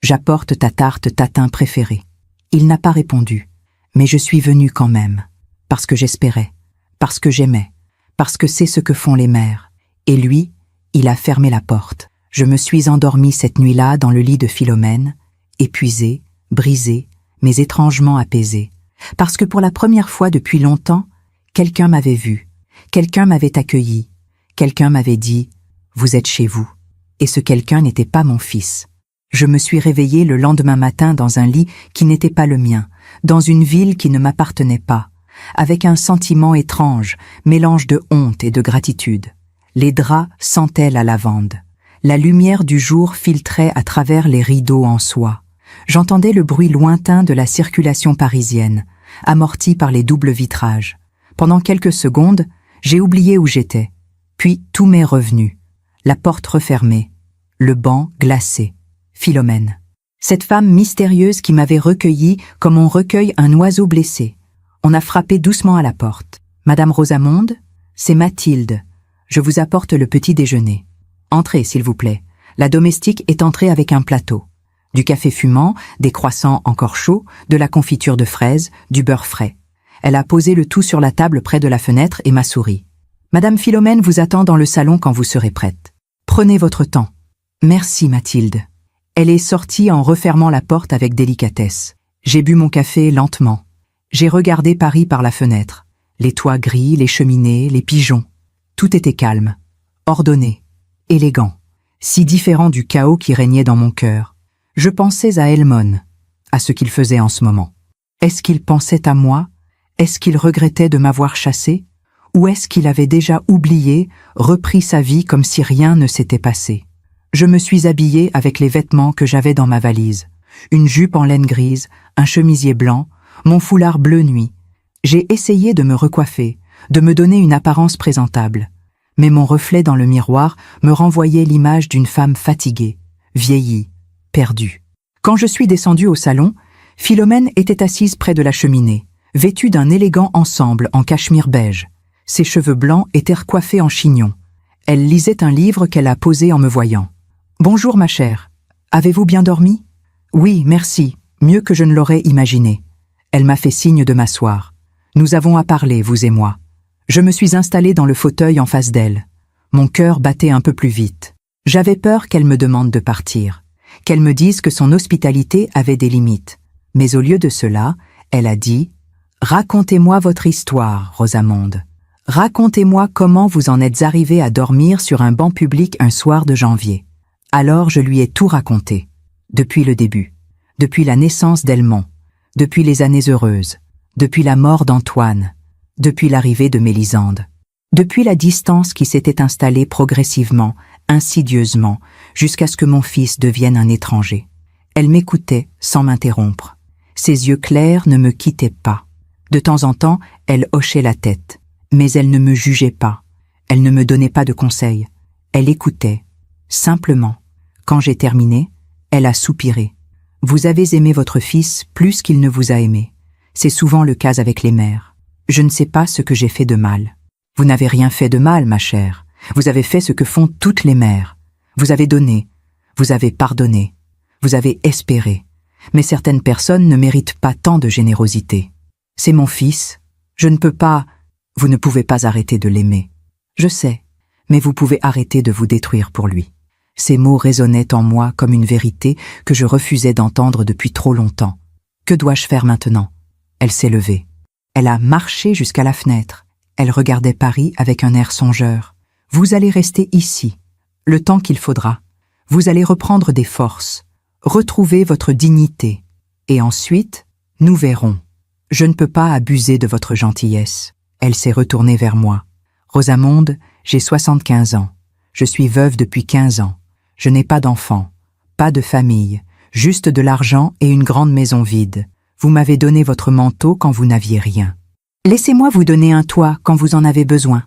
J'apporte ta tarte tatin préférée. » Il n'a pas répondu, mais je suis venue quand même, parce que j'espérais, parce que j'aimais, parce que c'est ce que font les mères. Et lui, il a fermé la porte. Je me suis endormie cette nuit-là dans le lit de Philomène, épuisée, brisée, mais étrangement apaisée. Parce que pour la première fois depuis longtemps, quelqu'un m'avait vu, quelqu'un m'avait accueilli, quelqu'un m'avait dit « Vous êtes chez vous ». Et ce quelqu'un n'était pas mon fils. Je me suis réveillée le lendemain matin dans un lit qui n'était pas le mien, dans une ville qui ne m'appartenait pas, avec un sentiment étrange, mélange de honte et de gratitude. Les draps sentaient la lavande. La lumière du jour filtrait à travers les rideaux en soie. J'entendais le bruit lointain de la circulation parisienne, amorti par les doubles vitrages. Pendant quelques secondes, j'ai oublié où j'étais. Puis tout m'est revenu. La porte refermée, le banc glacé, Philomène. Cette femme mystérieuse qui m'avait recueilli comme on recueille un oiseau blessé. On a frappé doucement à la porte. « Madame Rosamonde, c'est Mathilde. Je vous apporte le petit déjeuner. Entrez, s'il vous plaît. » La domestique est entrée avec un plateau. Du café fumant, des croissants encore chauds, de la confiture de fraises, du beurre frais. Elle a posé le tout sur la table près de la fenêtre et m'a souri. « Madame Philomène vous attend dans le salon quand vous serez prête. Prenez votre temps. » « Merci, Mathilde. » Elle est sortie en refermant la porte avec délicatesse. J'ai bu mon café lentement. J'ai regardé Paris par la fenêtre. Les toits gris, les cheminées, les pigeons. Tout était calme, ordonné, élégant, si différent du chaos qui régnait dans mon cœur. Je pensais à Elmon, à ce qu'il faisait en ce moment. Est-ce qu'il pensait à moi? Est-ce qu'il regrettait de m'avoir chassé? Ou est-ce qu'il avait déjà oublié, repris sa vie comme si rien ne s'était passé? Je me suis habillée avec les vêtements que j'avais dans ma valise. Une jupe en laine grise, un chemisier blanc, mon foulard bleu nuit. J'ai essayé de me recoiffer, de me donner une apparence présentable. Mais mon reflet dans le miroir me renvoyait l'image d'une femme fatiguée, vieillie, perdue. Quand je suis descendue au salon, Philomène était assise près de la cheminée, vêtue d'un élégant ensemble en cachemire beige. Ses cheveux blancs étaient recoiffés en chignon. Elle lisait un livre qu'elle a posé en me voyant. « Bonjour ma chère, avez-vous bien dormi ?»« Oui, merci, mieux que je ne l'aurais imaginé. » Elle m'a fait signe de m'asseoir. Nous avons à parler, vous et moi. Je me suis installée dans le fauteuil en face d'elle. Mon cœur battait un peu plus vite. J'avais peur qu'elle me demande de partir, qu'elle me dise que son hospitalité avait des limites. Mais au lieu de cela, elle a dit « Racontez-moi votre histoire, Rosamonde. Racontez-moi comment vous en êtes arrivée à dormir sur un banc public un soir de janvier. » Alors je lui ai tout raconté, depuis le début, depuis la naissance d'Elmon, depuis les années heureuses, depuis la mort d'Antoine, depuis l'arrivée de Mélisande, depuis la distance qui s'était installée progressivement, insidieusement, jusqu'à ce que mon fils devienne un étranger. Elle m'écoutait sans m'interrompre. Ses yeux clairs ne me quittaient pas. De temps en temps, elle hochait la tête, mais elle ne me jugeait pas. Elle ne me donnait pas de conseils. Elle écoutait, simplement. Quand j'ai terminé, elle a soupiré. « Vous avez aimé votre fils plus qu'il ne vous a aimé. C'est souvent le cas avec les mères. Je ne sais pas ce que j'ai fait de mal. » « Vous n'avez rien fait de mal, ma chère. Vous avez fait ce que font toutes les mères. Vous avez donné, vous avez pardonné, vous avez espéré. Mais certaines personnes ne méritent pas tant de générosité. C'est mon fils. Je ne peux pas... Vous ne pouvez pas arrêter de l'aimer. Je sais, mais vous pouvez arrêter de vous détruire pour lui. Ces mots résonnaient en moi comme une vérité que je refusais d'entendre depuis trop longtemps. Que dois-je faire maintenant? Elle s'est levée. Elle a marché jusqu'à la fenêtre. Elle regardait Paris avec un air songeur. Vous allez rester ici, le temps qu'il faudra. Vous allez reprendre des forces, retrouver votre dignité. Et ensuite, nous verrons. Je ne peux pas abuser de votre gentillesse. Elle s'est retournée vers moi. Rosamonde, j'ai 75 ans. Je suis veuve depuis 15 ans. Je n'ai pas d'enfant, pas de famille, juste de l'argent et une grande maison vide. Vous m'avez donné votre manteau quand vous n'aviez rien. Laissez-moi vous donner un toit quand vous en avez besoin.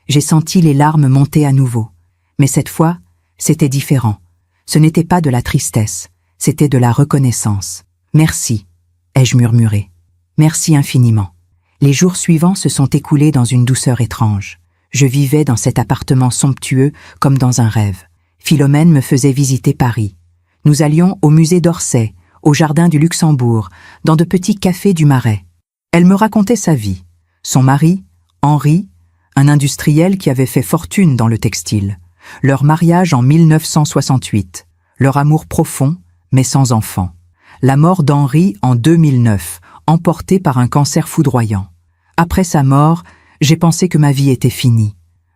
J'ai senti les larmes monter à nouveau. Mais cette fois, c'était différent. Ce n'était pas de la tristesse, c'était de la reconnaissance. Merci, ai-je murmuré. Merci infiniment. Les jours suivants se sont écoulés dans une douceur étrange. Je vivais dans cet appartement somptueux comme dans un rêve. Philomène me faisait visiter Paris. Nous allions au musée d'Orsay, au jardin du Luxembourg, dans de petits cafés du Marais. Elle me racontait sa vie. Son mari, Henri, un industriel qui avait fait fortune dans le textile. Leur mariage en 1968. Leur amour profond, mais sans enfant. La mort d'Henri en 2009, emportée par un cancer foudroyant. Après sa mort, j'ai pensé que ma vie était finie.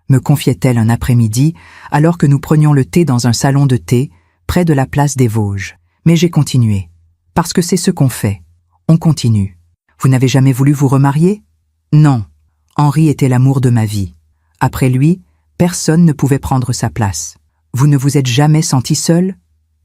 Me confiait-elle un après-midi, alors que nous prenions le thé dans un salon de thé, près de la place des Vosges. Mais j'ai continué. Parce que c'est ce qu'on fait. On continue. Vous n'avez jamais voulu vous remarier? Non. Henri était l'amour de ma vie. Après lui, personne ne pouvait prendre sa place. Vous ne vous êtes jamais senti seule?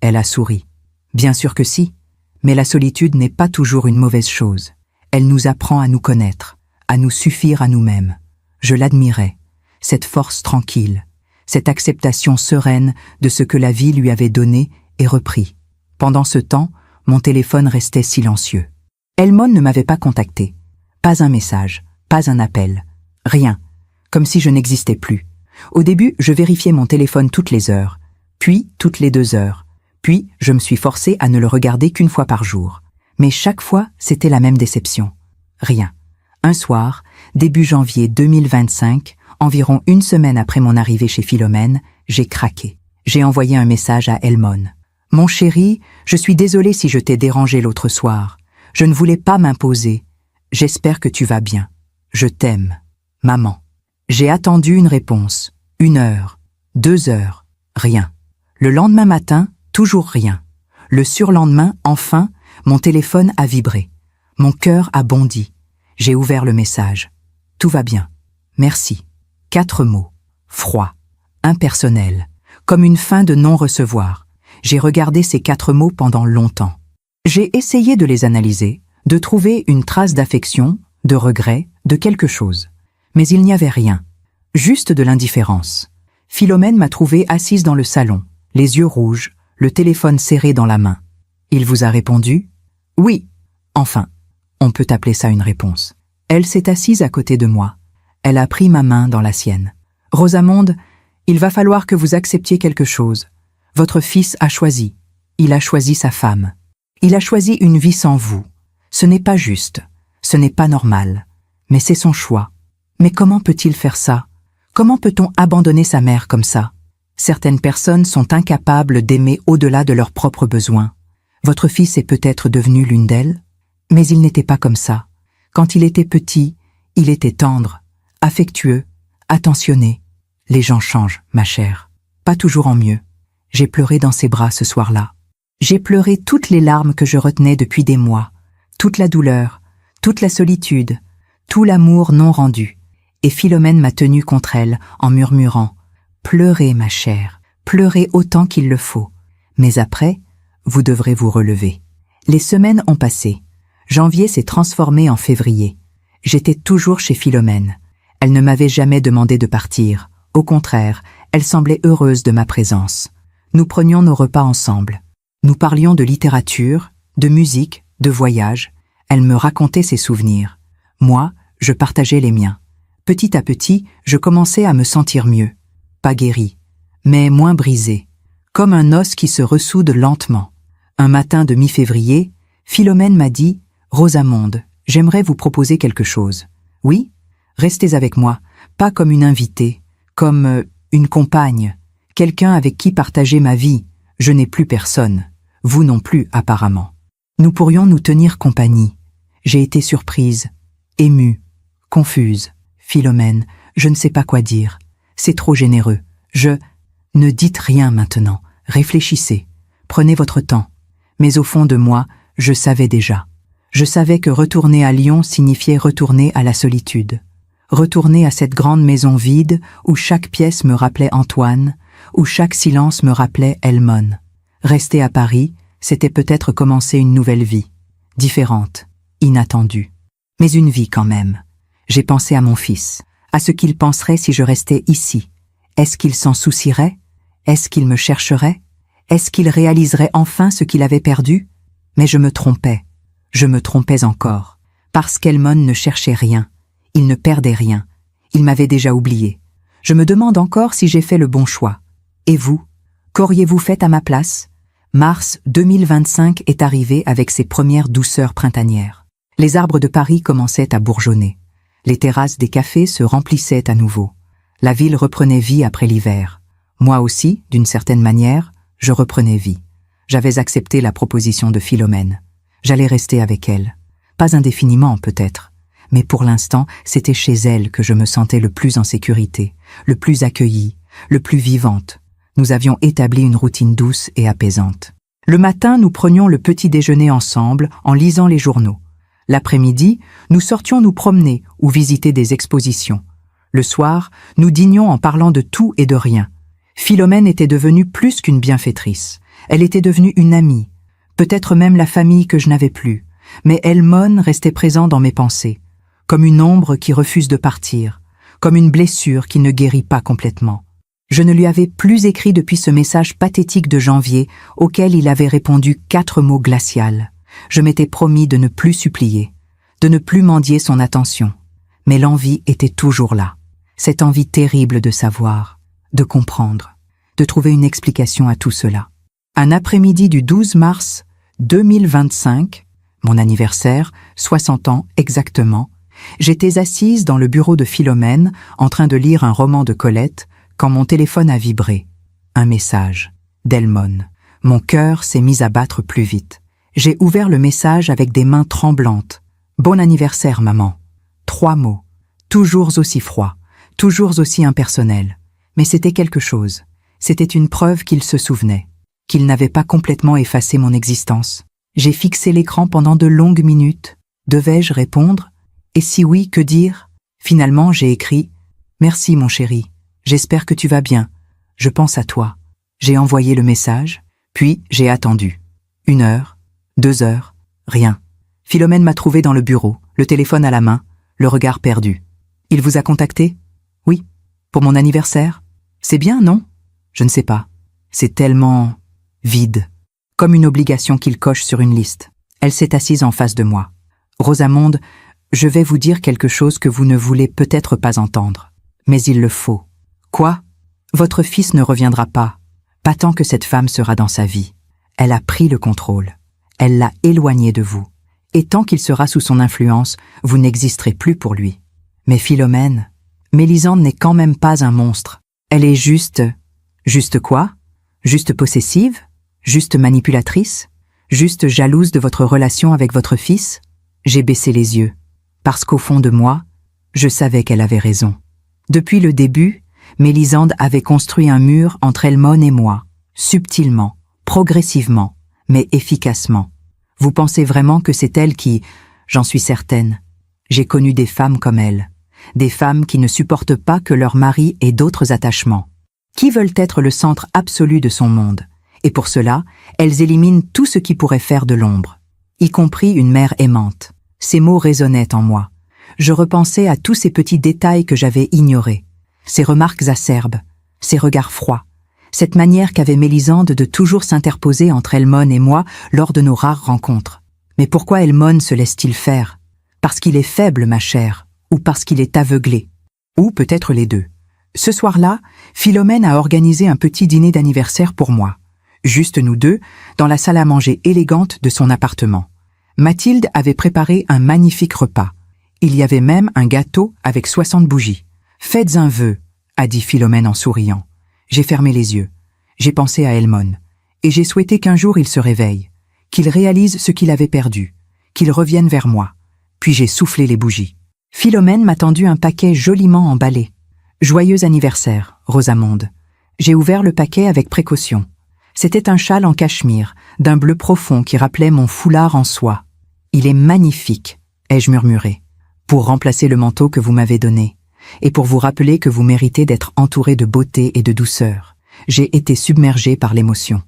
Elle a souri. Bien sûr que si. Mais la solitude n'est pas toujours une mauvaise chose. Elle nous apprend à nous connaître, à nous suffire à nous-mêmes. Je l'admirais. Cette force tranquille, cette acceptation sereine de ce que la vie lui avait donné et repris. Pendant ce temps, mon téléphone restait silencieux. Helmone ne m'avait pas contacté. Pas un message, pas un appel, rien, comme si je n'existais plus. Au début, je vérifiais mon téléphone toutes les heures, puis toutes les 2 heures, puis je me suis forcée à ne le regarder qu'une fois par jour. Mais chaque fois, c'était la même déception. Rien. Un soir, début janvier 2025, environ 1 semaine après mon arrivée chez Philomène, j'ai craqué. J'ai envoyé un message à Helmone. « Mon chéri, je suis désolée si je t'ai dérangé l'autre soir. Je ne voulais pas m'imposer. J'espère que tu vas bien. Je t'aime. Maman. » J'ai attendu une réponse. 1 heure, 2 heures, rien. Le lendemain matin, toujours rien. Le surlendemain, enfin, mon téléphone a vibré. Mon cœur a bondi. J'ai ouvert le message. « Tout va bien. Merci. » 4 mots. Froid. Impersonnel. Comme une fin de non-recevoir. J'ai regardé ces 4 mots pendant longtemps. J'ai essayé de les analyser, de trouver une trace d'affection, de regret, de quelque chose. Mais il n'y avait rien. Juste de l'indifférence. Philomène m'a trouvée assise dans le salon, les yeux rouges, le téléphone serré dans la main. Il vous a répondu? Oui. Enfin, on peut appeler ça une réponse. Elle s'est assise à côté de moi. Elle a pris ma main dans la sienne. « Rosamonde, il va falloir que vous acceptiez quelque chose. Votre fils a choisi. Il a choisi sa femme. Il a choisi une vie sans vous. Ce n'est pas juste. Ce n'est pas normal. Mais c'est son choix. Mais comment peut-il faire ça? Comment peut-on abandonner sa mère comme ça? Certaines personnes sont incapables d'aimer au-delà de leurs propres besoins. Votre fils est peut-être devenu l'une d'elles, mais il n'était pas comme ça. Quand il était petit, il était tendre, affectueux, attentionné. Les gens changent, ma chère. Pas toujours en mieux. J'ai pleuré dans ses bras ce soir-là. J'ai pleuré toutes les larmes que je retenais depuis des mois, toute la douleur, toute la solitude, tout l'amour non rendu. Et Philomène m'a tenue contre elle en murmurant « Pleurez, ma chère, pleurez autant qu'il le faut. Mais après, vous devrez vous relever. » Les semaines ont passé. Janvier s'est transformé en février. J'étais toujours chez Philomène. Elle ne m'avait jamais demandé de partir. Au contraire, elle semblait heureuse de ma présence. Nous prenions nos repas ensemble. Nous parlions de littérature, de musique, de voyage. Elle me racontait ses souvenirs. Moi, je partageais les miens. Petit à petit, je commençais à me sentir mieux. Pas guéri, mais moins brisé. Comme un os qui se ressoude lentement. Un matin de mi-février, Philomène m'a dit « Rosamonde, j'aimerais vous proposer quelque chose. Oui ? Restez avec moi, pas comme une invitée, comme une compagne, quelqu'un avec qui partager ma vie. Je n'ai plus personne. Vous non plus, apparemment. Nous pourrions nous tenir compagnie. J'ai été surprise, émue, confuse. Philomène, je ne sais pas quoi dire. C'est trop généreux. Ne dites rien maintenant. Réfléchissez. Prenez votre temps. Mais au fond de moi, je savais déjà. Je savais que retourner à Lyon signifiait retourner à la solitude. Retourner à cette grande maison vide où chaque pièce me rappelait Antoine, où chaque silence me rappelait Elmone. Rester à Paris, c'était peut-être commencer une nouvelle vie. Différente, inattendue. Mais une vie quand même. J'ai pensé à mon fils, à ce qu'il penserait si je restais ici. Est-ce qu'il s'en soucierait? Est-ce qu'il me chercherait? Est-ce qu'il réaliserait enfin ce qu'il avait perdu? Mais je me trompais. Je me trompais encore. Parce qu'Elmone ne cherchait rien. Il ne perdait rien. Il m'avait déjà oublié. Je me demande encore si j'ai fait le bon choix. Et vous? Qu'auriez-vous fait à ma place? Mars 2025 est arrivé avec ses premières douceurs printanières. Les arbres de Paris commençaient à bourgeonner. Les terrasses des cafés se remplissaient à nouveau. La ville reprenait vie après l'hiver. Moi aussi, d'une certaine manière, je reprenais vie. J'avais accepté la proposition de Philomène. J'allais rester avec elle. Pas indéfiniment, peut-être. Mais pour l'instant, c'était chez elle que je me sentais le plus en sécurité, le plus accueillie, le plus vivante. Nous avions établi une routine douce et apaisante. Le matin, nous prenions le petit déjeuner ensemble en lisant les journaux. L'après-midi, nous sortions nous promener ou visiter des expositions. Le soir, nous dînions en parlant de tout et de rien. Philomène était devenue plus qu'une bienfaitrice. Elle était devenue une amie, peut-être même la famille que je n'avais plus. Mais Elmone restait présent dans mes pensées, comme une ombre qui refuse de partir, comme une blessure qui ne guérit pas complètement. Je ne lui avais plus écrit depuis ce message pathétique de janvier auquel il avait répondu 4 mots glacials. Je m'étais promis de ne plus supplier, de ne plus mendier son attention. Mais l'envie était toujours là, cette envie terrible de savoir, de comprendre, de trouver une explication à tout cela. Un après-midi du 12 mars 2025, mon anniversaire, 60 ans exactement, j'étais assise dans le bureau de Philomène en train de lire un roman de Colette quand mon téléphone a vibré. Un message d'Elmone. Mon cœur s'est mis à battre plus vite. J'ai ouvert le message avec des mains tremblantes. « Bon anniversaire, maman ». 3 mots, toujours aussi froids, toujours aussi impersonnels. Mais c'était quelque chose. C'était une preuve qu'il se souvenait, qu'il n'avait pas complètement effacé mon existence. J'ai fixé l'écran pendant de longues minutes. Devais-je répondre? Et si oui, que dire? Finalement, j'ai écrit « Merci, mon chéri. J'espère que tu vas bien. Je pense à toi. » J'ai envoyé le message, puis j'ai attendu. 1 heure, 2 heures, rien. Philomène m'a trouvé dans le bureau, le téléphone à la main, le regard perdu. « Il vous a contacté? »« Oui. Pour mon anniversaire? » ?»« C'est bien, non? » ?»« Je ne sais pas. C'est tellement vide. Comme une obligation qu'il coche sur une liste. » Elle s'est assise en face de moi. « Rosamonde, je vais vous dire quelque chose que vous ne voulez peut-être pas entendre. Mais il le faut. » « Quoi? Votre fils ne reviendra pas. Pas tant que cette femme sera dans sa vie. Elle a pris le contrôle. Elle l'a éloigné de vous. Et tant qu'il sera sous son influence, vous n'existerez plus pour lui. Mais Philomène, Mélisande n'est quand même pas un monstre. Elle est juste... Juste quoi? Juste possessive? Juste manipulatrice? Juste jalouse de votre relation avec votre fils? J'ai baissé les yeux. Parce qu'au fond de moi, je savais qu'elle avait raison. Depuis le début, Mélisande avait construit un mur entre Elmone et moi, subtilement, progressivement, mais efficacement. Vous pensez vraiment que c'est elle qui... J'en suis certaine. J'ai connu des femmes comme elle. Des femmes qui ne supportent pas que leur mari ait d'autres attachements. Qui veulent être le centre absolu de son monde. Et pour cela, elles éliminent tout ce qui pourrait faire de l'ombre. Y compris une mère aimante. Ces mots résonnaient en moi. Je repensais à tous ces petits détails que j'avais ignorés. Ces remarques acerbes, ces regards froids, cette manière qu'avait Mélisande de toujours s'interposer entre Elmone et moi lors de nos rares rencontres. Mais pourquoi Elmone se laisse-t-il faire? Parce qu'il est faible, ma chère, ou parce qu'il est aveuglé? Ou peut-être les deux. Ce soir-là, Philomène a organisé un petit dîner d'anniversaire pour moi. Juste nous deux, dans la salle à manger élégante de son appartement. Mathilde avait préparé un magnifique repas. Il y avait même un gâteau avec 60 bougies. « Faites un vœu », a dit Philomène en souriant. J'ai fermé les yeux. J'ai pensé à Elmon. Et j'ai souhaité qu'un jour il se réveille, qu'il réalise ce qu'il avait perdu, qu'il revienne vers moi. Puis j'ai soufflé les bougies. Philomène m'a tendu un paquet joliment emballé. Joyeux anniversaire, Rosamonde. J'ai ouvert le paquet avec précaution. C'était un châle en cachemire, d'un bleu profond qui rappelait mon foulard en soie. Il est magnifique, ai-je murmuré, pour remplacer le manteau que vous m'avez donné, et pour vous rappeler que vous méritez d'être entouré de beauté et de douceur. J'ai été submergé par l'émotion.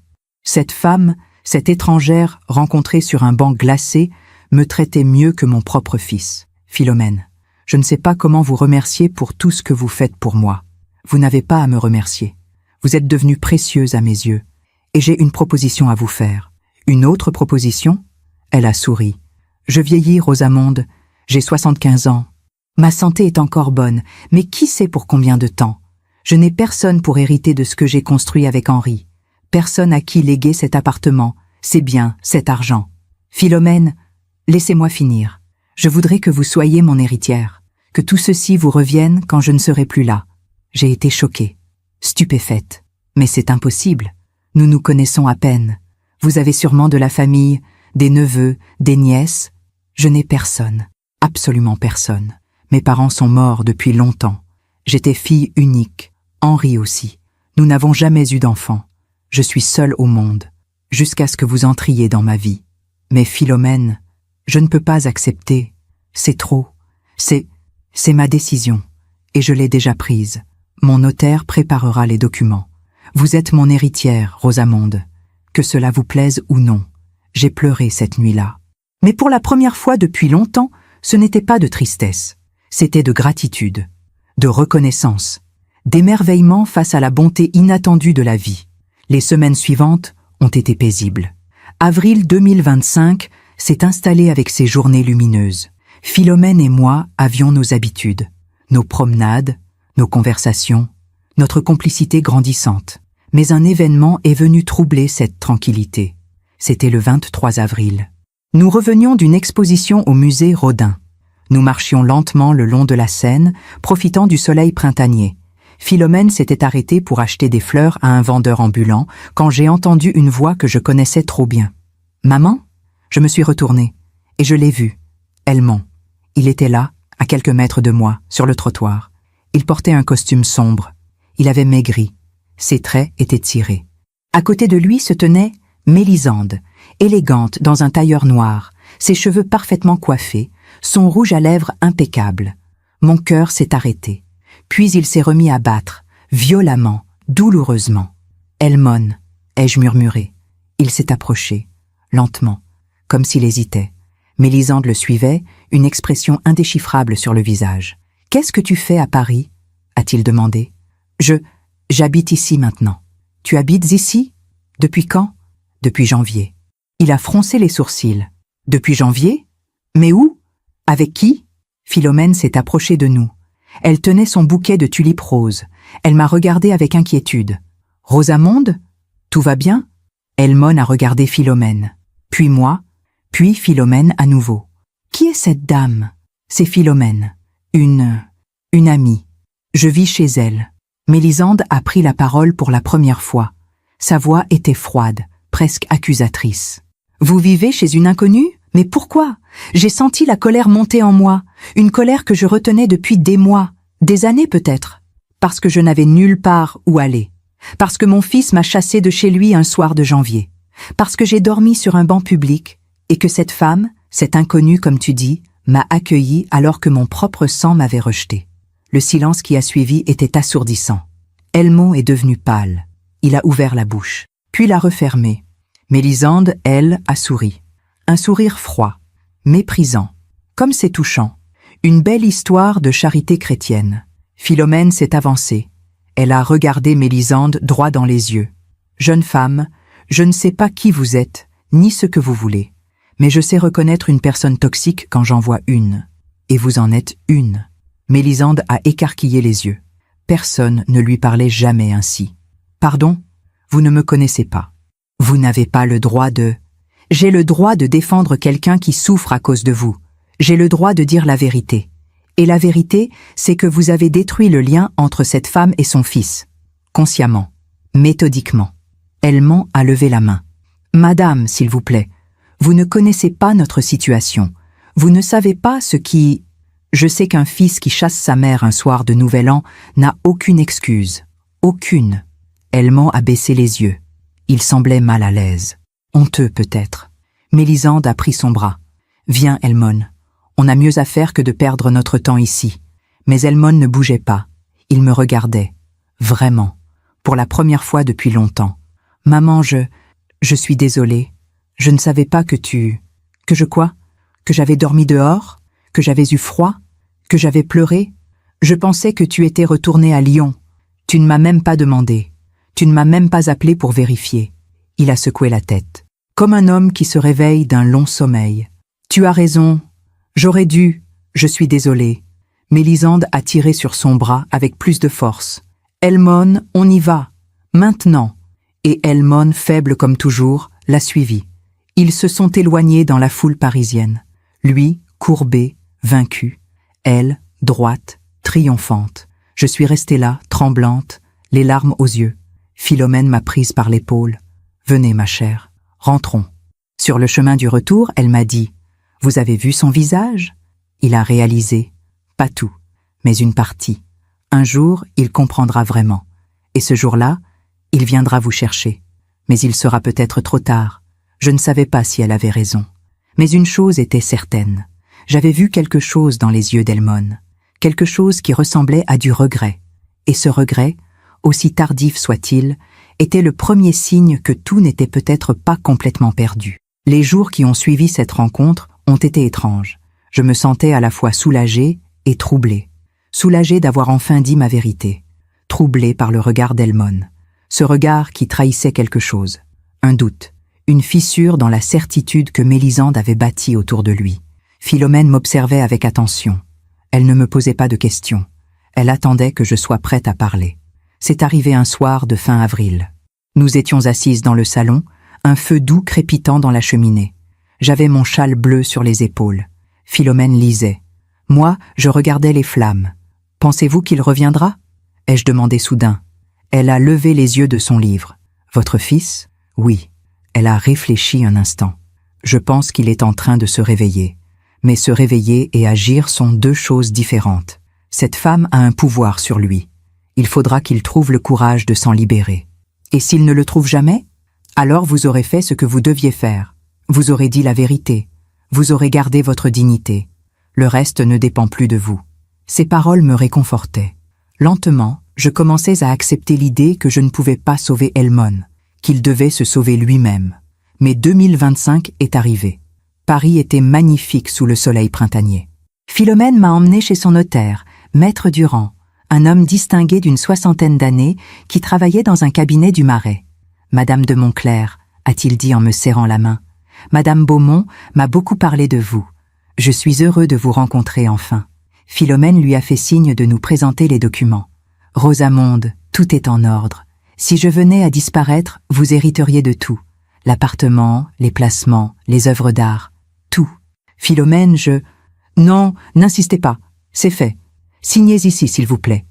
Cette femme, cette étrangère rencontrée sur un banc glacé, me traitait mieux que mon propre fils. Philomène, je ne sais pas comment vous remercier pour tout ce que vous faites pour moi. Vous n'avez pas à me remercier. Vous êtes devenue précieuse à mes yeux. Et j'ai une proposition à vous faire. Une autre proposition? Elle a souri. Je vieillis, Rosamonde. J'ai 75 ans. Ma santé est encore bonne, mais qui sait pour combien de temps? Je n'ai personne pour hériter de ce que j'ai construit avec Henri. Personne à qui léguer cet appartement, ces biens, cet argent. Philomène, laissez-moi finir. Je voudrais que vous soyez mon héritière, que tout ceci vous revienne quand je ne serai plus là. J'ai été choquée, stupéfaite. Mais c'est impossible. Nous nous connaissons à peine. Vous avez sûrement de la famille, des neveux, des nièces. Je n'ai personne, absolument personne. Mes parents sont morts depuis longtemps. J'étais fille unique, Henri aussi. Nous n'avons jamais eu d'enfant. Je suis seule au monde, jusqu'à ce que vous entriez dans ma vie. Mais Philomène, je ne peux pas accepter. C'est trop. C'est ma décision. Et je l'ai déjà prise. Mon notaire préparera les documents. Vous êtes mon héritière, Rosamonde. Que cela vous plaise ou non. J'ai pleuré cette nuit-là. Mais pour la première fois depuis longtemps, ce n'était pas de tristesse. C'était de gratitude, de reconnaissance, d'émerveillement face à la bonté inattendue de la vie. Les semaines suivantes ont été paisibles. Avril 2025 s'est installé avec ses journées lumineuses. Philomène et moi avions nos habitudes, nos promenades, nos conversations, notre complicité grandissante. Mais un événement est venu troubler cette tranquillité. C'était le 23 avril. Nous revenions d'une exposition au musée Rodin. Nous marchions lentement le long de la Seine, profitant du soleil printanier. Philomène s'était arrêtée pour acheter des fleurs à un vendeur ambulant quand j'ai entendu une voix que je connaissais trop bien. « Maman ?» Je me suis retournée, et je l'ai vu. Elmon. Il était là, à quelques mètres de moi, sur le trottoir. Il portait un costume sombre. Il avait maigri. Ses traits étaient tirés. À côté de lui se tenait Mélisande, élégante dans un tailleur noir, ses cheveux parfaitement coiffés, son rouge à lèvres impeccable. Mon cœur s'est arrêté. Puis il s'est remis à battre, violemment, douloureusement. « Elmon » ai-je murmuré. Il s'est approché, lentement, comme s'il hésitait. Mélisande le suivait, une expression indéchiffrable sur le visage. « Qu'est-ce que tu fais à Paris ?» a-t-il demandé. « J'habite ici maintenant. »« Tu habites ici ? Depuis quand ?»« Depuis janvier. » Il a froncé les sourcils. « Depuis janvier ? Mais où ? Avec qui ?» Philomène s'est approchée de nous. Elle tenait son bouquet de tulipes roses. Elle m'a regardé avec inquiétude. « Rosamonde ? Tout va bien ?» Elmon a regardé Philomène. Puis moi, puis Philomène à nouveau. « Qui est cette dame ?» C'est Philomène. Une amie. Je vis chez elle. Mélisande a pris la parole pour la première fois. Sa voix était froide, presque accusatrice. « Vous vivez chez une inconnue ? Mais pourquoi ? J'ai senti la colère monter en moi, une colère que je retenais depuis des mois, des années peut-être, parce que je n'avais nulle part où aller, parce que mon fils m'a chassé de chez lui un soir de janvier, parce que j'ai dormi sur un banc public et que cette femme, cette inconnue comme tu dis, m'a accueilli alors que mon propre sang m'avait rejeté. Le silence qui a suivi était assourdissant. Elmon est devenu pâle. Il a ouvert la bouche, puis l'a refermée. Mélisande, elle, a souri. Un sourire froid, méprisant. Comme c'est touchant. Une belle histoire de charité chrétienne. Philomène s'est avancée. Elle a regardé Mélisande droit dans les yeux. « Jeune femme, je ne sais pas qui vous êtes, ni ce que vous voulez. Mais je sais reconnaître une personne toxique quand j'en vois une. Et vous en êtes une. » Mélisande a écarquillé les yeux. Personne ne lui parlait jamais ainsi. « Pardon, vous ne me connaissez pas. Vous n'avez pas le droit de... » « J'ai le droit de défendre quelqu'un qui souffre à cause de vous. J'ai le droit de dire la vérité. Et la vérité, c'est que vous avez détruit le lien entre cette femme et son fils. » consciemment, méthodiquement. Elmon a levé la main. « Madame, s'il vous plaît, vous ne connaissez pas notre situation. Vous ne savez pas ce qui... Je sais qu'un fils qui chasse sa mère un soir de Nouvel An n'a aucune excuse. Aucune. » Elmon a baissé les yeux. Il semblait mal à l'aise. Honteux peut-être. Mélisande a pris son bras. « Viens, Elmon. On a mieux à faire que de perdre notre temps ici. » Mais Elmon ne bougeait pas. Il me regardait. Vraiment. Pour la première fois depuis longtemps. « Maman, je suis désolée. Je ne savais pas que tu... Que je quoi? Que j'avais dormi dehors? Que j'avais eu froid? Que j'avais pleuré? Je pensais que tu étais retournée à Lyon. Tu ne m'as même pas demandé. Tu ne m'as même pas appelé pour vérifier. » Il a secoué la tête. Comme un homme qui se réveille d'un long sommeil. « Tu as raison. J'aurais dû. Je suis désolée. » Mélisande a tiré sur son bras avec plus de force. « Elmon, on y va. Maintenant. » Et Elmon, faible comme toujours, l'a suivi. Ils se sont éloignés dans la foule parisienne. Lui, courbé, vaincu. Elle, droite, triomphante. Je suis restée là, tremblante, les larmes aux yeux. Philomène m'a prise par l'épaule. « Venez, ma chère, rentrons. » Sur le chemin du retour, elle m'a dit « Vous avez vu son visage ?» Il a réalisé, pas tout, mais une partie. Un jour, il comprendra vraiment. Et ce jour-là, il viendra vous chercher. Mais il sera peut-être trop tard. Je ne savais pas si elle avait raison. Mais une chose était certaine. J'avais vu quelque chose dans les yeux d'Elmon. Quelque chose qui ressemblait à du regret. Et ce regret, aussi tardif soit-il, était le premier signe que tout n'était peut-être pas complètement perdu. Les jours qui ont suivi cette rencontre ont été étranges. Je me sentais à la fois soulagée et troublée. Soulagée d'avoir enfin dit ma vérité. Troublée par le regard d'Elmon. Ce regard qui trahissait quelque chose. Un doute. Une fissure dans la certitude que Mélisande avait bâtie autour de lui. Philomène m'observait avec attention. Elle ne me posait pas de questions. Elle attendait que je sois prête à parler. C'est arrivé un soir de fin avril. Nous étions assises dans le salon, un feu doux crépitant dans la cheminée. J'avais mon châle bleu sur les épaules. Philomène lisait. Moi, je regardais les flammes. « Pensez-vous qu'il reviendra ?» ai-je demandé soudain. Elle a levé les yeux de son livre. « Votre fils ?» Oui. Elle a réfléchi un instant. Je pense qu'il est en train de se réveiller. Mais se réveiller et agir sont deux choses différentes. Cette femme a un pouvoir sur lui. Il faudra qu'il trouve le courage de s'en libérer. Et s'il ne le trouve jamais? Alors vous aurez fait ce que vous deviez faire. Vous aurez dit la vérité. Vous aurez gardé votre dignité. Le reste ne dépend plus de vous. Ces paroles me réconfortaient. Lentement, je commençais à accepter l'idée que je ne pouvais pas sauver Elmon, qu'il devait se sauver lui-même. Mais 2025 est arrivé. Paris était magnifique sous le soleil printanier. Philomène m'a emmenée chez son notaire, Maître Durand, un homme distingué d'une 60aine d'années qui travaillait dans un cabinet du Marais. « Madame de Montclerc », a-t-il dit en me serrant la main, « Madame Beaumont m'a beaucoup parlé de vous. Je suis heureux de vous rencontrer enfin. » Philomène lui a fait signe de nous présenter les documents. « Rosamonde, tout est en ordre. Si je venais à disparaître, vous hériteriez de tout. L'appartement, les placements, les œuvres d'art, tout. Philomène, Non, n'insistez pas, c'est fait. Signez ici, s'il vous plaît. »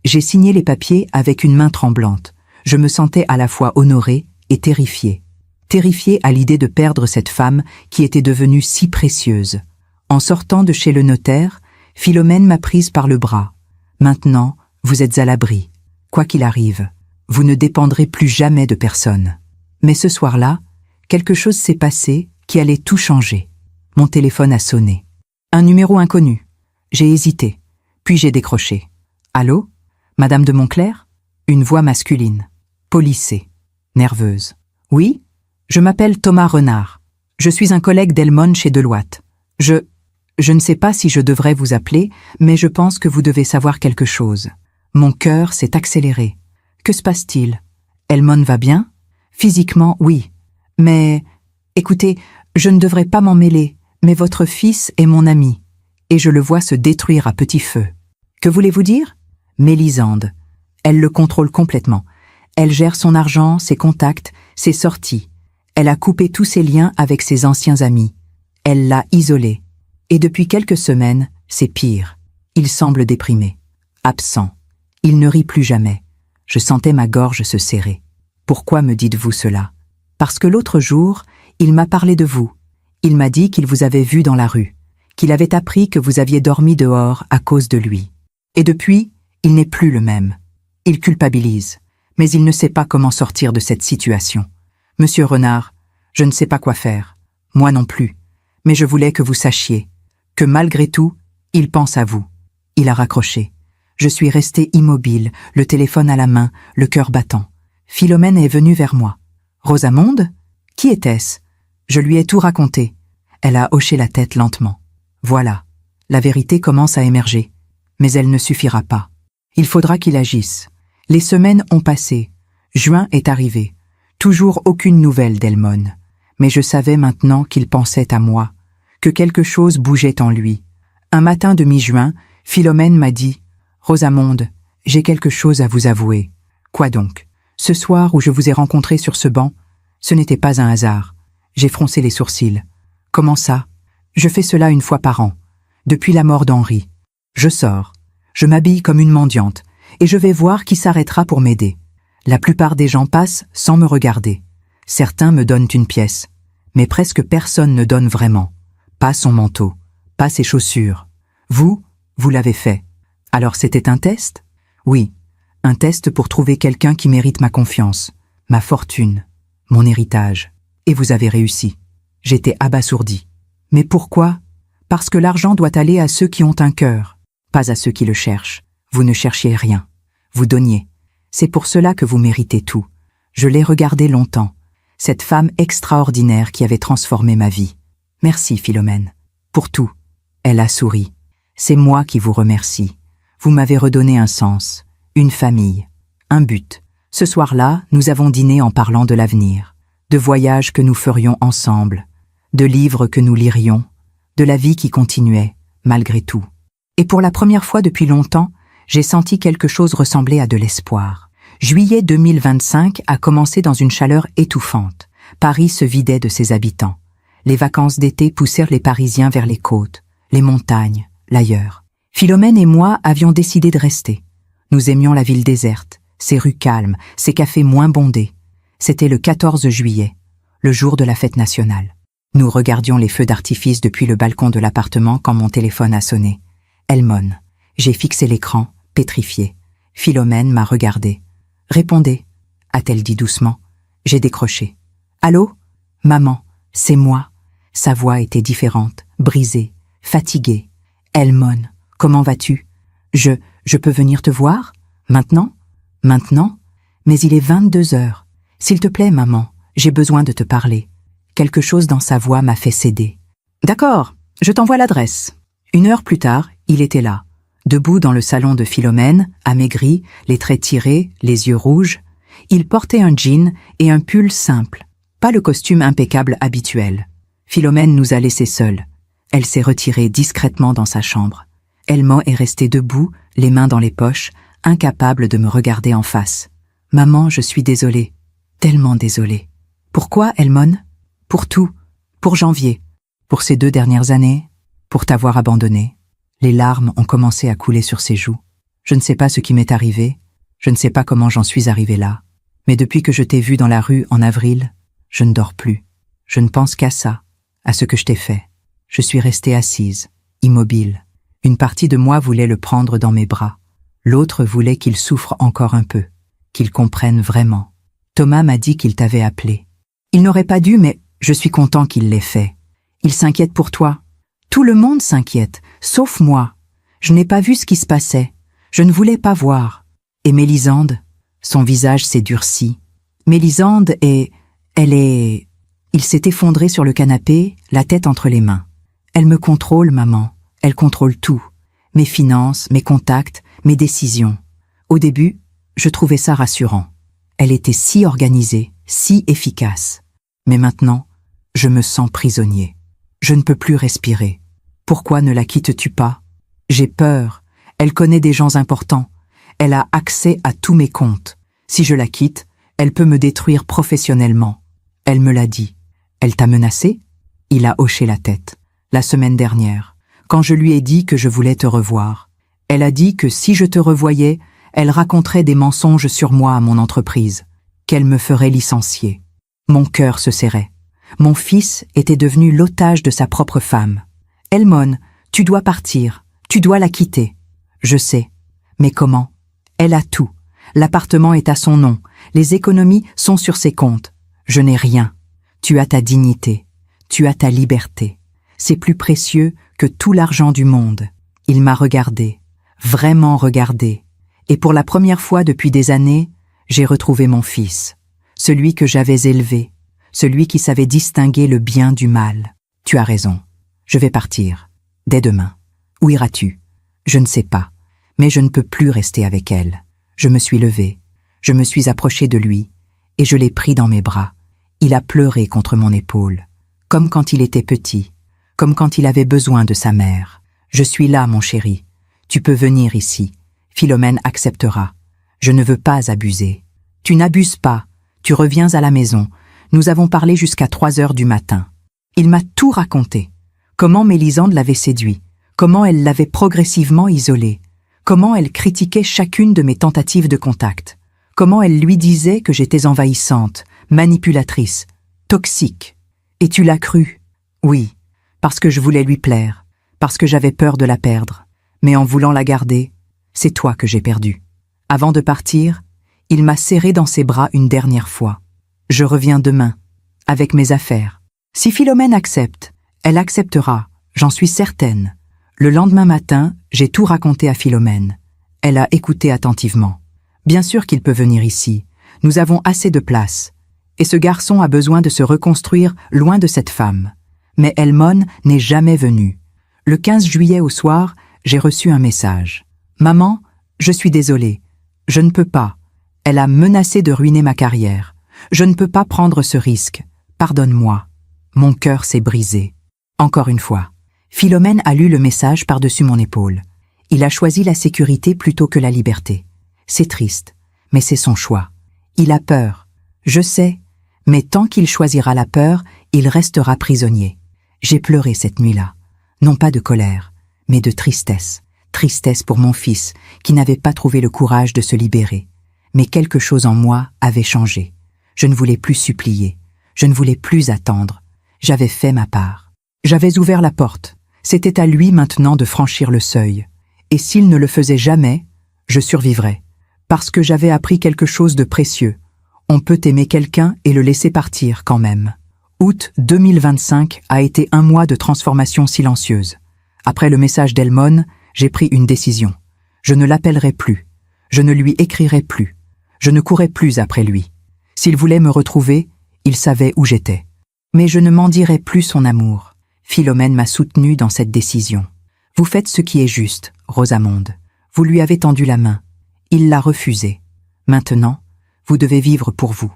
J'ai signé les papiers avec une main tremblante. Je me sentais à la fois honorée et terrifiée. Terrifiée à l'idée de perdre cette femme qui était devenue si précieuse. En sortant de chez le notaire, Philomène m'a prise par le bras. « Maintenant, vous êtes à l'abri. Quoi qu'il arrive, vous ne dépendrez plus jamais de personne. » Mais ce soir-là, quelque chose s'est passé qui allait tout changer. Mon téléphone a sonné. Un numéro inconnu. J'ai hésité, puis j'ai décroché. « Allô? Madame de Montclerc ?» Une voix masculine, policée, nerveuse. « Oui? Je m'appelle Thomas Renard. Je suis un collègue d'Elmon chez Deloitte. Je ne sais pas si je devrais vous appeler, mais je pense que vous devez savoir quelque chose. Mon cœur s'est accéléré. Que se passe-t-il? Elmon va bien? Physiquement, oui. Mais, écoutez, je ne devrais pas m'en mêler, mais votre fils est mon ami, et je le vois se détruire à petit feu. Que voulez-vous dire? Mélisande. Elle le contrôle complètement. Elle gère son argent, ses contacts, ses sorties. Elle a coupé tous ses liens avec ses anciens amis. Elle l'a isolé. Et depuis quelques semaines, c'est pire. Il semble déprimé, absent. Il ne rit plus jamais. Je sentais ma gorge se serrer. Pourquoi me dites-vous cela? Parce que l'autre jour, il m'a parlé de vous. Il m'a dit qu'il vous avait vu dans la rue, qu'il avait appris que vous aviez dormi dehors à cause de lui. Et depuis, il n'est plus le même. Il culpabilise, mais il ne sait pas comment sortir de cette situation. Monsieur Renard, je ne sais pas quoi faire. Moi non plus. Mais je voulais que vous sachiez que malgré tout, il pense à vous. Il a raccroché. Je suis restée immobile, le téléphone à la main, le cœur battant. Philomène est venue vers moi. Rosamonde? Qui était-ce? Je lui ai tout raconté. Elle a hoché la tête lentement. Voilà, la vérité commence à émerger. Mais elle ne suffira pas. Il faudra qu'il agisse. Les semaines ont passé. Juin est arrivé. Toujours aucune nouvelle d'Elmone. Mais je savais maintenant qu'il pensait à moi, que quelque chose bougeait en lui. Un matin de mi-juin, Philomène m'a dit « Rosamonde, j'ai quelque chose à vous avouer. » Quoi donc? Ce soir où je vous ai rencontré sur ce banc, ce n'était pas un hasard. J'ai froncé les sourcils. Comment ça? Je fais cela une fois par an, depuis la mort d'Henri. Je sors, je m'habille comme une mendiante, et je vais voir qui s'arrêtera pour m'aider. La plupart des gens passent sans me regarder. Certains me donnent une pièce, mais presque personne ne donne vraiment. Pas son manteau, pas ses chaussures. Vous l'avez fait. Alors c'était un test? Oui, un test pour trouver quelqu'un qui mérite ma confiance, ma fortune, mon héritage. Et vous avez réussi. J'étais abasourdi. Mais pourquoi? Parce que l'argent doit aller à ceux qui ont un cœur, pas à ceux qui le cherchent. Vous ne cherchiez rien. Vous donniez. C'est pour cela que vous méritez tout. Je l'ai regardée longtemps, cette femme extraordinaire qui avait transformé ma vie. Merci, Philomène. Pour tout. Elle a souri. C'est moi qui vous remercie. Vous m'avez redonné un sens, une famille, un but. Ce soir-là, nous avons dîné en parlant de l'avenir, de voyages que nous ferions ensemble, de livres que nous lirions, de la vie qui continuait, malgré tout. Et pour la première fois depuis longtemps, j'ai senti quelque chose ressembler à de l'espoir. Juillet 2025 a commencé dans une chaleur étouffante. Paris se vidait de ses habitants. Les vacances d'été poussèrent les Parisiens vers les côtes, les montagnes, l'ailleurs. Philomène et moi avions décidé de rester. Nous aimions la ville déserte, ses rues calmes, ses cafés moins bondés. C'était le 14 juillet, le jour de la fête nationale. Nous regardions les feux d'artifice depuis le balcon de l'appartement quand mon téléphone a sonné. Elmone. J'ai fixé l'écran, pétrifié. Philomène m'a regardé. « Répondez », a-t-elle dit doucement. J'ai décroché. « Allô? Maman, c'est moi. » Sa voix était différente, brisée, fatiguée. « Elmone, comment vas-tu? Je peux venir te voir? Maintenant? Maintenant? Mais il est 22 heures. S'il te plaît, maman, j'ai besoin de te parler. » Quelque chose dans sa voix m'a fait céder. « D'accord, je t'envoie l'adresse. » 1 heure plus tard, il était là, debout dans le salon de Philomène, amaigri, les traits tirés, les yeux rouges. Il portait un jean et un pull simple, pas le costume impeccable habituel. Philomène nous a laissés seuls. Elle s'est retirée discrètement dans sa chambre. Elmone est restée debout, les mains dans les poches, incapable de me regarder en face. « Maman, je suis désolée, tellement désolée. »« Pourquoi, Elmone ? » ?»« Pour tout, pour janvier, pour ces 2 dernières années, pour t'avoir abandonné. » Les larmes ont commencé à couler sur ses joues. Je ne sais pas ce qui m'est arrivé, je ne sais pas comment j'en suis arrivée là, mais depuis que je t'ai vue dans la rue en avril, je ne dors plus. Je ne pense qu'à ça, à ce que je t'ai fait. Je suis restée assise, immobile. Une partie de moi voulait le prendre dans mes bras. L'autre voulait qu'il souffre encore un peu, qu'il comprenne vraiment. Thomas m'a dit qu'il t'avait appelé. Il n'aurait pas dû, mais je suis content qu'il l'ait fait. Il s'inquiète pour toi. Tout le monde s'inquiète, sauf moi. Je n'ai pas vu ce qui se passait. Je ne voulais pas voir. Et Mélisande, son visage s'est durci. Mélisande elle est... Il s'est effondré sur le canapé, la tête entre les mains. Elle me contrôle, maman. Elle contrôle tout. Mes finances, mes contacts, mes décisions. Au début, je trouvais ça rassurant. Elle était si organisée, si efficace. Mais maintenant, je me sens prisonnier. Je ne peux plus respirer. Pourquoi ne la quittes-tu pas? J'ai peur. Elle connaît des gens importants. Elle a accès à tous mes comptes. Si je la quitte, elle peut me détruire professionnellement. Elle me l'a dit. Elle t'a menacé? Il a hoché la tête. La semaine dernière, quand je lui ai dit que je voulais te revoir. Elle a dit que si je te revoyais, Elle raconterait des mensonges sur moi à mon entreprise, qu'elle me ferait licencier. Mon cœur se serrait. Mon fils était devenu l'otage de sa propre femme. « Elmone, tu dois partir, tu dois la quitter. » Je sais. Mais comment? Elle a tout. L'appartement est à son nom, les économies sont sur ses comptes. Je n'ai rien. Tu as ta dignité, tu as ta liberté. C'est plus précieux que tout l'argent du monde. Il m'a regardé, vraiment regardé. Et pour la première fois depuis des années, j'ai retrouvé mon fils, celui que j'avais élevé, celui qui savait distinguer le bien du mal. Tu as raison. Je vais partir. Dès demain. Où iras-tu? Je ne sais pas. Mais je ne peux plus rester avec elle. Je me suis levée. Je me suis approchée de lui. Et je l'ai pris dans mes bras. Il a pleuré contre mon épaule. Comme quand il était petit. Comme quand il avait besoin de sa mère. Je suis là, mon chéri. Tu peux venir ici. Philomène acceptera. Je ne veux pas abuser. Tu n'abuses pas. Tu reviens à la maison. Nous avons parlé jusqu'à 3 heures du matin. Il m'a tout raconté. Comment Mélisande l'avait séduit. Comment elle l'avait progressivement isolé. Comment elle critiquait chacune de mes tentatives de contact. Comment elle lui disait que j'étais envahissante, manipulatrice, toxique. Et tu l'as cru? Oui, parce que je voulais lui plaire, parce que j'avais peur de la perdre. Mais en voulant la garder, c'est toi que j'ai perdu. Avant de partir, il m'a serré dans ses bras une dernière fois. Je reviens demain, avec mes affaires. Si Philomène accepte, elle acceptera, j'en suis certaine. Le lendemain matin, j'ai tout raconté à Philomène. Elle a écouté attentivement. Bien sûr qu'il peut venir ici. Nous avons assez de place. Et ce garçon a besoin de se reconstruire loin de cette femme. Mais Elmone n'est jamais venue. Le 15 juillet au soir, j'ai reçu un message. « Maman, je suis désolée. Je ne peux pas. Elle a menacé de ruiner ma carrière. Je ne peux pas prendre ce risque. Pardonne-moi. » Mon cœur s'est brisé. Encore une fois. Philomène a lu le message par-dessus mon épaule. Il a choisi la sécurité plutôt que la liberté. C'est triste, mais c'est son choix. Il a peur. Je sais, mais tant qu'il choisira la peur, il restera prisonnier. J'ai pleuré cette nuit-là. Non pas de colère, mais de tristesse. Tristesse pour mon fils, qui n'avait pas trouvé le courage de se libérer. Mais quelque chose en moi avait changé. Je ne voulais plus supplier. Je ne voulais plus attendre. J'avais fait ma part. J'avais ouvert la porte. C'était à lui maintenant de franchir le seuil. Et s'il ne le faisait jamais, je survivrais. Parce que j'avais appris quelque chose de précieux. On peut aimer quelqu'un et le laisser partir quand même. Août 2025 a été un mois de transformation silencieuse. Après le message d'Elmone, j'ai pris une décision. Je ne l'appellerai plus. Je ne lui écrirai plus. Je ne courais plus après lui. S'il voulait me retrouver, il savait où j'étais. Mais je ne m'en dirai plus son amour. Philomène m'a soutenue dans cette décision. Vous faites ce qui est juste, Rosamonde. Vous lui avez tendu la main. Il l'a refusée. Maintenant, vous devez vivre pour vous.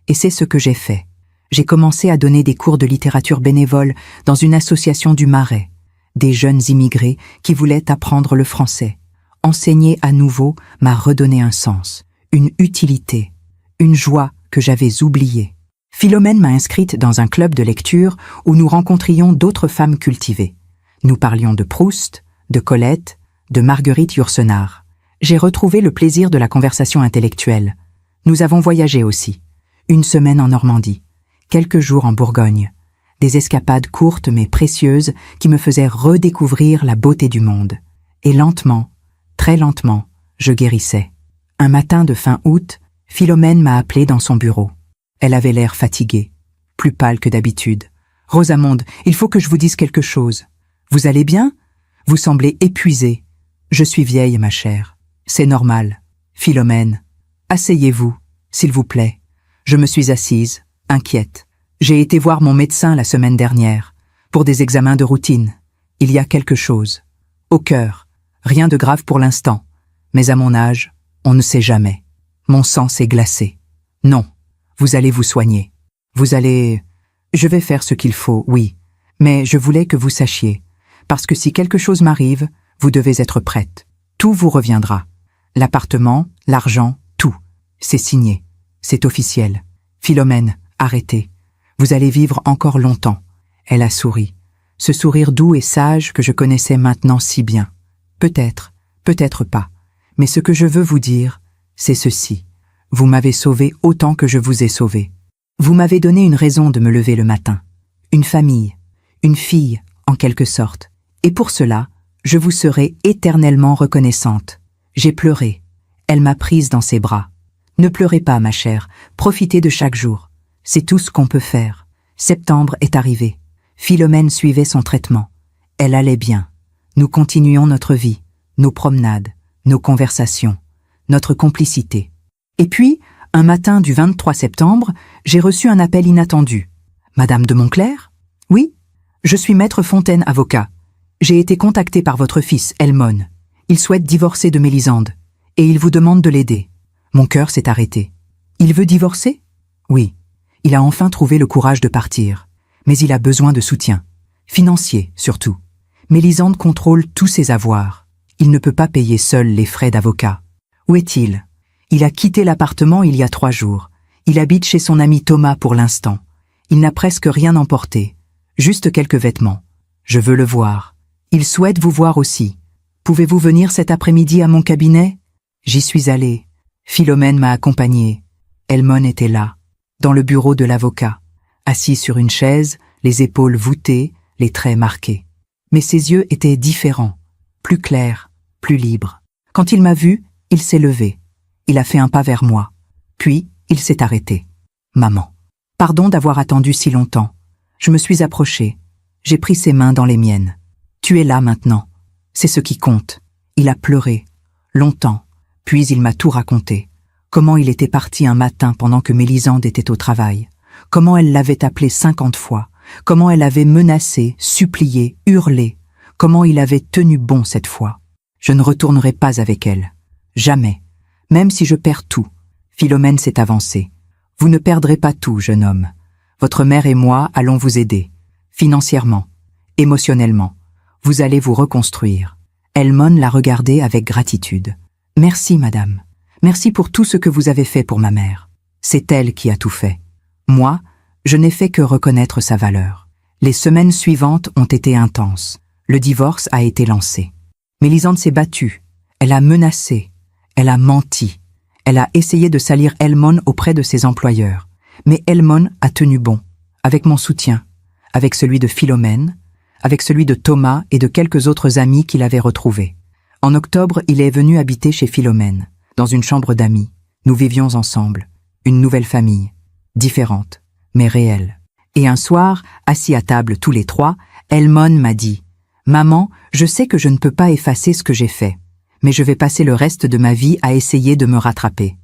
Et c'est ce que j'ai fait. J'ai commencé à donner des cours de littérature bénévole dans une association du Marais. Des jeunes immigrés qui voulaient apprendre le français. Enseigner à nouveau m'a redonné un sens, une utilité, une joie que j'avais oubliée. Philomène m'a inscrite dans un club de lecture où nous rencontrions d'autres femmes cultivées. Nous parlions de Proust, de Colette, de Marguerite Yourcenar. J'ai retrouvé le plaisir de la conversation intellectuelle. Nous avons voyagé aussi. 1 semaine en Normandie, quelques jours en Bourgogne. Des escapades courtes mais précieuses qui me faisaient redécouvrir la beauté du monde. Et lentement, très lentement, je guérissais. Un matin de fin août, Philomène m'a appelé dans son bureau. Elle avait l'air fatiguée, plus pâle que d'habitude. « Rosamonde, il faut que je vous dise quelque chose. Vous allez bien? Vous semblez épuisée. Je suis vieille, ma chère. C'est normal. Philomène, asseyez-vous, s'il vous plaît. » Je me suis assise, inquiète. J'ai été voir mon médecin la semaine dernière, pour des examens de routine. Il y a quelque chose. Au cœur, rien de grave pour l'instant. Mais à mon âge, on ne sait jamais. Mon sang s'est glacé. Non. Vous allez vous soigner. Vous allez... Je vais faire ce qu'il faut, oui. Mais je voulais que vous sachiez. Parce que si quelque chose m'arrive, vous devez être prête. Tout vous reviendra. L'appartement, l'argent, tout. C'est signé. C'est officiel. Philomène, arrêtez. Vous allez vivre encore longtemps. Elle a souri. Ce sourire doux et sage que je connaissais maintenant si bien. Peut-être, peut-être pas. Mais ce que je veux vous dire, c'est ceci. Vous m'avez sauvé autant que je vous ai sauvé. Vous m'avez donné une raison de me lever le matin. Une famille, une fille, en quelque sorte. Et pour cela, je vous serai éternellement reconnaissante. J'ai pleuré. Elle m'a prise dans ses bras. Ne pleurez pas, ma chère. Profitez de chaque jour. C'est tout ce qu'on peut faire. Septembre est arrivé. Philomène suivait son traitement. Elle allait bien. Nous continuions notre vie, nos promenades, nos conversations, notre complicité. Et puis, un matin du 23 septembre, j'ai reçu un appel inattendu. « Madame de Montclair ? Oui, je suis maître Fontaine, avocat. J'ai été contacté par votre fils, Elmon. Il souhaite divorcer de Mélisande, et il vous demande de l'aider. » Mon cœur s'est arrêté. « Il veut divorcer ? » Oui, il a enfin trouvé le courage de partir. Mais il a besoin de soutien. Financier, surtout. Mélisande contrôle tous ses avoirs. Il ne peut pas payer seul les frais d'avocat. Où est-il ? Il a quitté l'appartement il y a 3 jours. Il habite chez son ami Thomas pour l'instant. Il n'a presque rien emporté. Juste quelques vêtements. Je veux le voir. Il souhaite vous voir aussi. Pouvez-vous venir cet après-midi à mon cabinet ? J'y suis allé. Philomène m'a accompagné. Elmon était là, dans le bureau de l'avocat, assis sur une chaise, les épaules voûtées, les traits marqués. Mais ses yeux étaient différents, plus clairs, plus libres. Quand il m'a vu, il s'est levé. Il a fait un pas vers moi. Puis, il s'est arrêté. « Maman, pardon d'avoir attendu si longtemps. » Je me suis approchée. J'ai pris ses mains dans les miennes. « Tu es là maintenant. C'est ce qui compte. » Il a pleuré. Longtemps. Puis il m'a tout raconté. Comment il était parti un matin pendant que Mélisande était au travail. Comment elle l'avait appelé 50 fois. Comment elle avait menacé, supplié, hurlé. Comment il avait tenu bon cette fois. Je ne retournerai pas avec elle. Jamais. Même si je perds tout. Philomène s'est avancée. Vous ne perdrez pas tout, jeune homme. Votre mère et moi allons vous aider. Financièrement. Émotionnellement. Vous allez vous reconstruire. Elmon l'a regardée avec gratitude. Merci, madame. Merci pour tout ce que vous avez fait pour ma mère. C'est elle qui a tout fait. Moi, je n'ai fait que reconnaître sa valeur. Les semaines suivantes ont été intenses. Le divorce a été lancé. Mélisande s'est battue. Elle a menacé. Elle a menti. Elle a essayé de salir Elmon auprès de ses employeurs. Mais Elmon a tenu bon, avec mon soutien, avec celui de Philomène, avec celui de Thomas et de quelques autres amis qu'il avait retrouvés. En octobre, il est venu habiter chez Philomène, dans une chambre d'amis. Nous vivions ensemble, une nouvelle famille, différente, mais réelle. Et un soir, assis à table tous les 3, Elmon m'a dit « Maman, je sais que je ne peux pas effacer ce que j'ai fait, mais je vais passer le reste de ma vie à essayer de me rattraper. »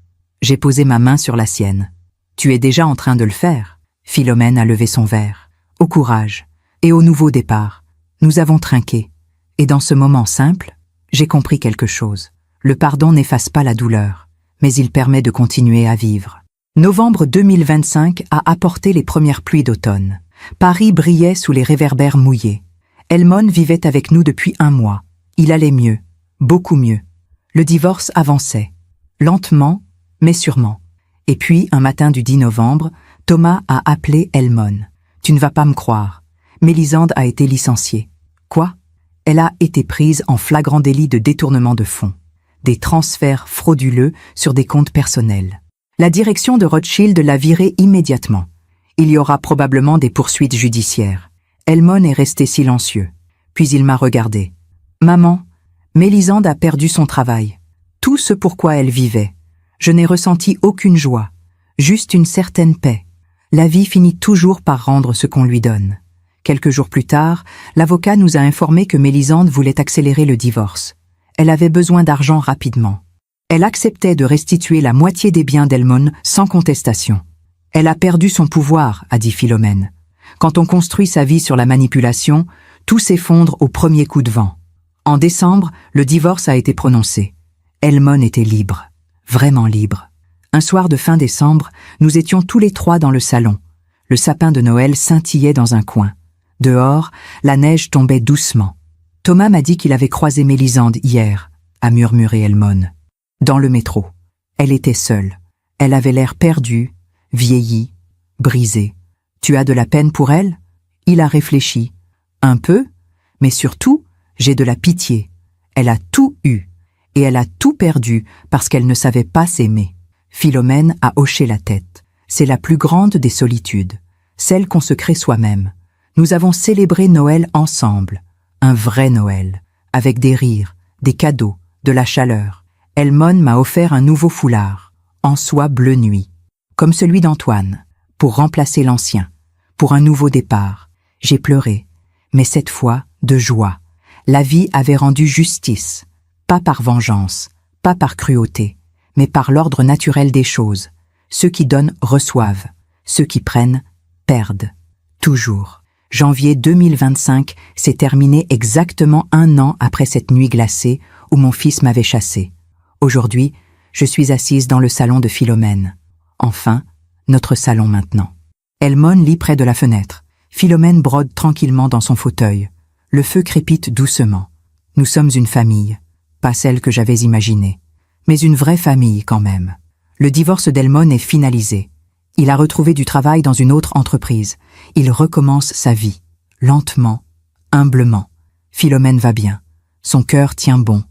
J'ai posé ma main sur la sienne. « Tu es déjà en train de le faire. » Philomène a levé son verre. « Au courage et au nouveau départ. » Nous avons trinqué. Et dans ce moment simple, j'ai compris quelque chose. Le pardon n'efface pas la douleur, mais il permet de continuer à vivre. Novembre 2025 a apporté les premières pluies d'automne. Paris brillait sous les réverbères mouillés. Elmon vivait avec nous depuis 1 mois. Il allait mieux, beaucoup mieux. Le divorce avançait, lentement, mais sûrement. Et puis, un matin du 10 novembre, Thomas a appelé Elmon. « Tu ne vas pas me croire. Mélisande a été licenciée. » Quoi ? Elle a été prise en flagrant délit de détournement de fonds. Des transferts frauduleux sur des comptes personnels. La direction de Rothschild l'a virée immédiatement. Il y aura probablement des poursuites judiciaires. Elmon est resté silencieux. Puis il m'a regardé. « Maman, Mélisande a perdu son travail. Tout ce pourquoi elle vivait. Je n'ai ressenti aucune joie, juste une certaine paix. La vie finit toujours par rendre ce qu'on lui donne. » Quelques jours plus tard, l'avocat nous a informé que Mélisande voulait accélérer le divorce. Elle avait besoin d'argent rapidement. Elle acceptait de restituer la moitié des biens d'Elmon sans contestation. Elle a perdu son pouvoir, a dit Philomène. Quand on construit sa vie sur la manipulation, tout s'effondre au premier coup de vent. En décembre, le divorce a été prononcé. Elmon était libre, vraiment libre. Un soir de fin décembre, nous étions tous les 3 dans le salon. Le sapin de Noël scintillait dans un coin. Dehors, la neige tombait doucement. Thomas m'a dit qu'il avait croisé Mélisande hier, a murmuré Elmon. Dans le métro. Elle était seule. Elle avait l'air perdue, vieillie, brisée. Tu as de la peine pour elle ? Il a réfléchi. Un peu, mais surtout, j'ai de la pitié. Elle a tout eu. et elle a tout perdu parce qu'elle ne savait pas s'aimer. Philomène a hoché la tête. C'est la plus grande des solitudes, celle qu'on se crée soi-même. Nous avons célébré Noël ensemble, un vrai Noël, avec des rires, des cadeaux, de la chaleur. Elmone m'a offert un nouveau foulard, en soie bleu nuit, comme celui d'Antoine, pour remplacer l'ancien, pour un nouveau départ. J'ai pleuré, mais cette fois de joie. La vie avait rendu justice, pas par vengeance, pas par cruauté, mais par l'ordre naturel des choses. Ceux qui donnent reçoivent, ceux qui prennent perdent. Toujours. Janvier 2025 s'est terminé exactement 1 an après cette nuit glacée où mon fils m'avait chassé. Aujourd'hui, je suis assise dans le salon de Philomène. Enfin, notre salon maintenant. Elmone lit près de la fenêtre. Philomène brode tranquillement dans son fauteuil. Le feu crépite doucement. Nous sommes une famille, pas celle que j'avais imaginée, mais une vraie famille quand même. Le divorce d'Elmone est finalisé. Il a retrouvé du travail dans une autre entreprise. Il recommence sa vie, lentement, humblement. Philomène va bien. Son cœur tient bon.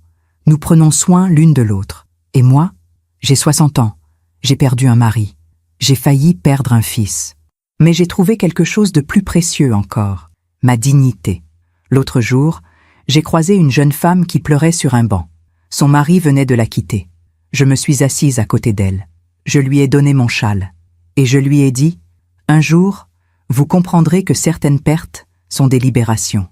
Nous prenons soin l'une de l'autre. Et moi, j'ai 60 ans. J'ai perdu un mari. J'ai failli perdre un fils. Mais j'ai trouvé quelque chose de plus précieux encore, ma dignité. L'autre jour, j'ai croisé une jeune femme qui pleurait sur un banc. Son mari venait de la quitter. Je me suis assise à côté d'elle. Je lui ai donné mon châle. Et je lui ai dit, « Un jour, vous comprendrez que certaines pertes sont des libérations. »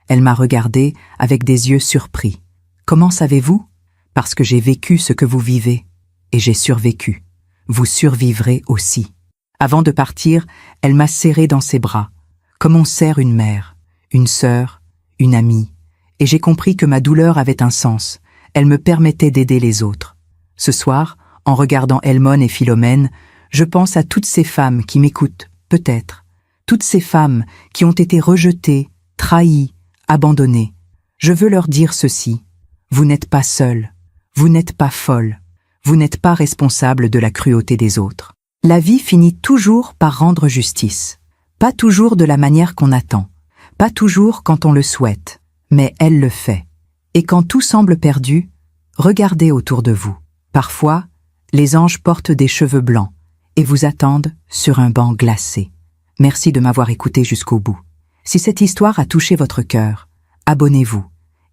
Elle m'a regardé avec des yeux surpris. « Comment savez-vous ? Parce que j'ai vécu ce que vous vivez. Et j'ai survécu. Vous survivrez aussi. » Avant de partir, elle m'a serré dans ses bras, comme on serre une mère, une sœur, une amie. Et j'ai compris que ma douleur avait un sens. Elle me permettait d'aider les autres. Ce soir, en regardant Elmone et Philomène, je pense à toutes ces femmes qui m'écoutent, peut-être. Toutes ces femmes qui ont été rejetées, trahies, abandonnées. Je veux leur dire ceci. Vous n'êtes pas seules. Vous n'êtes pas folles. Vous n'êtes pas responsables de la cruauté des autres. La vie finit toujours par rendre justice. Pas toujours de la manière qu'on attend. Pas toujours quand on le souhaite. Mais elle le fait. Et quand tout semble perdu, regardez autour de vous. Parfois, les anges portent des cheveux blancs et vous attendent sur un banc glacé. Merci de m'avoir écouté jusqu'au bout. Si cette histoire a touché votre cœur, abonnez-vous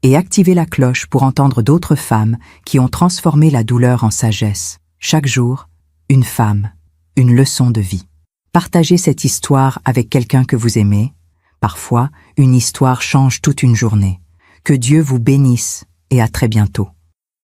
et activez la cloche pour entendre d'autres femmes qui ont transformé la douleur en sagesse. Chaque jour, une femme, une leçon de vie. Partagez cette histoire avec quelqu'un que vous aimez. Parfois, une histoire change toute une journée. Que Dieu vous bénisse et à très bientôt.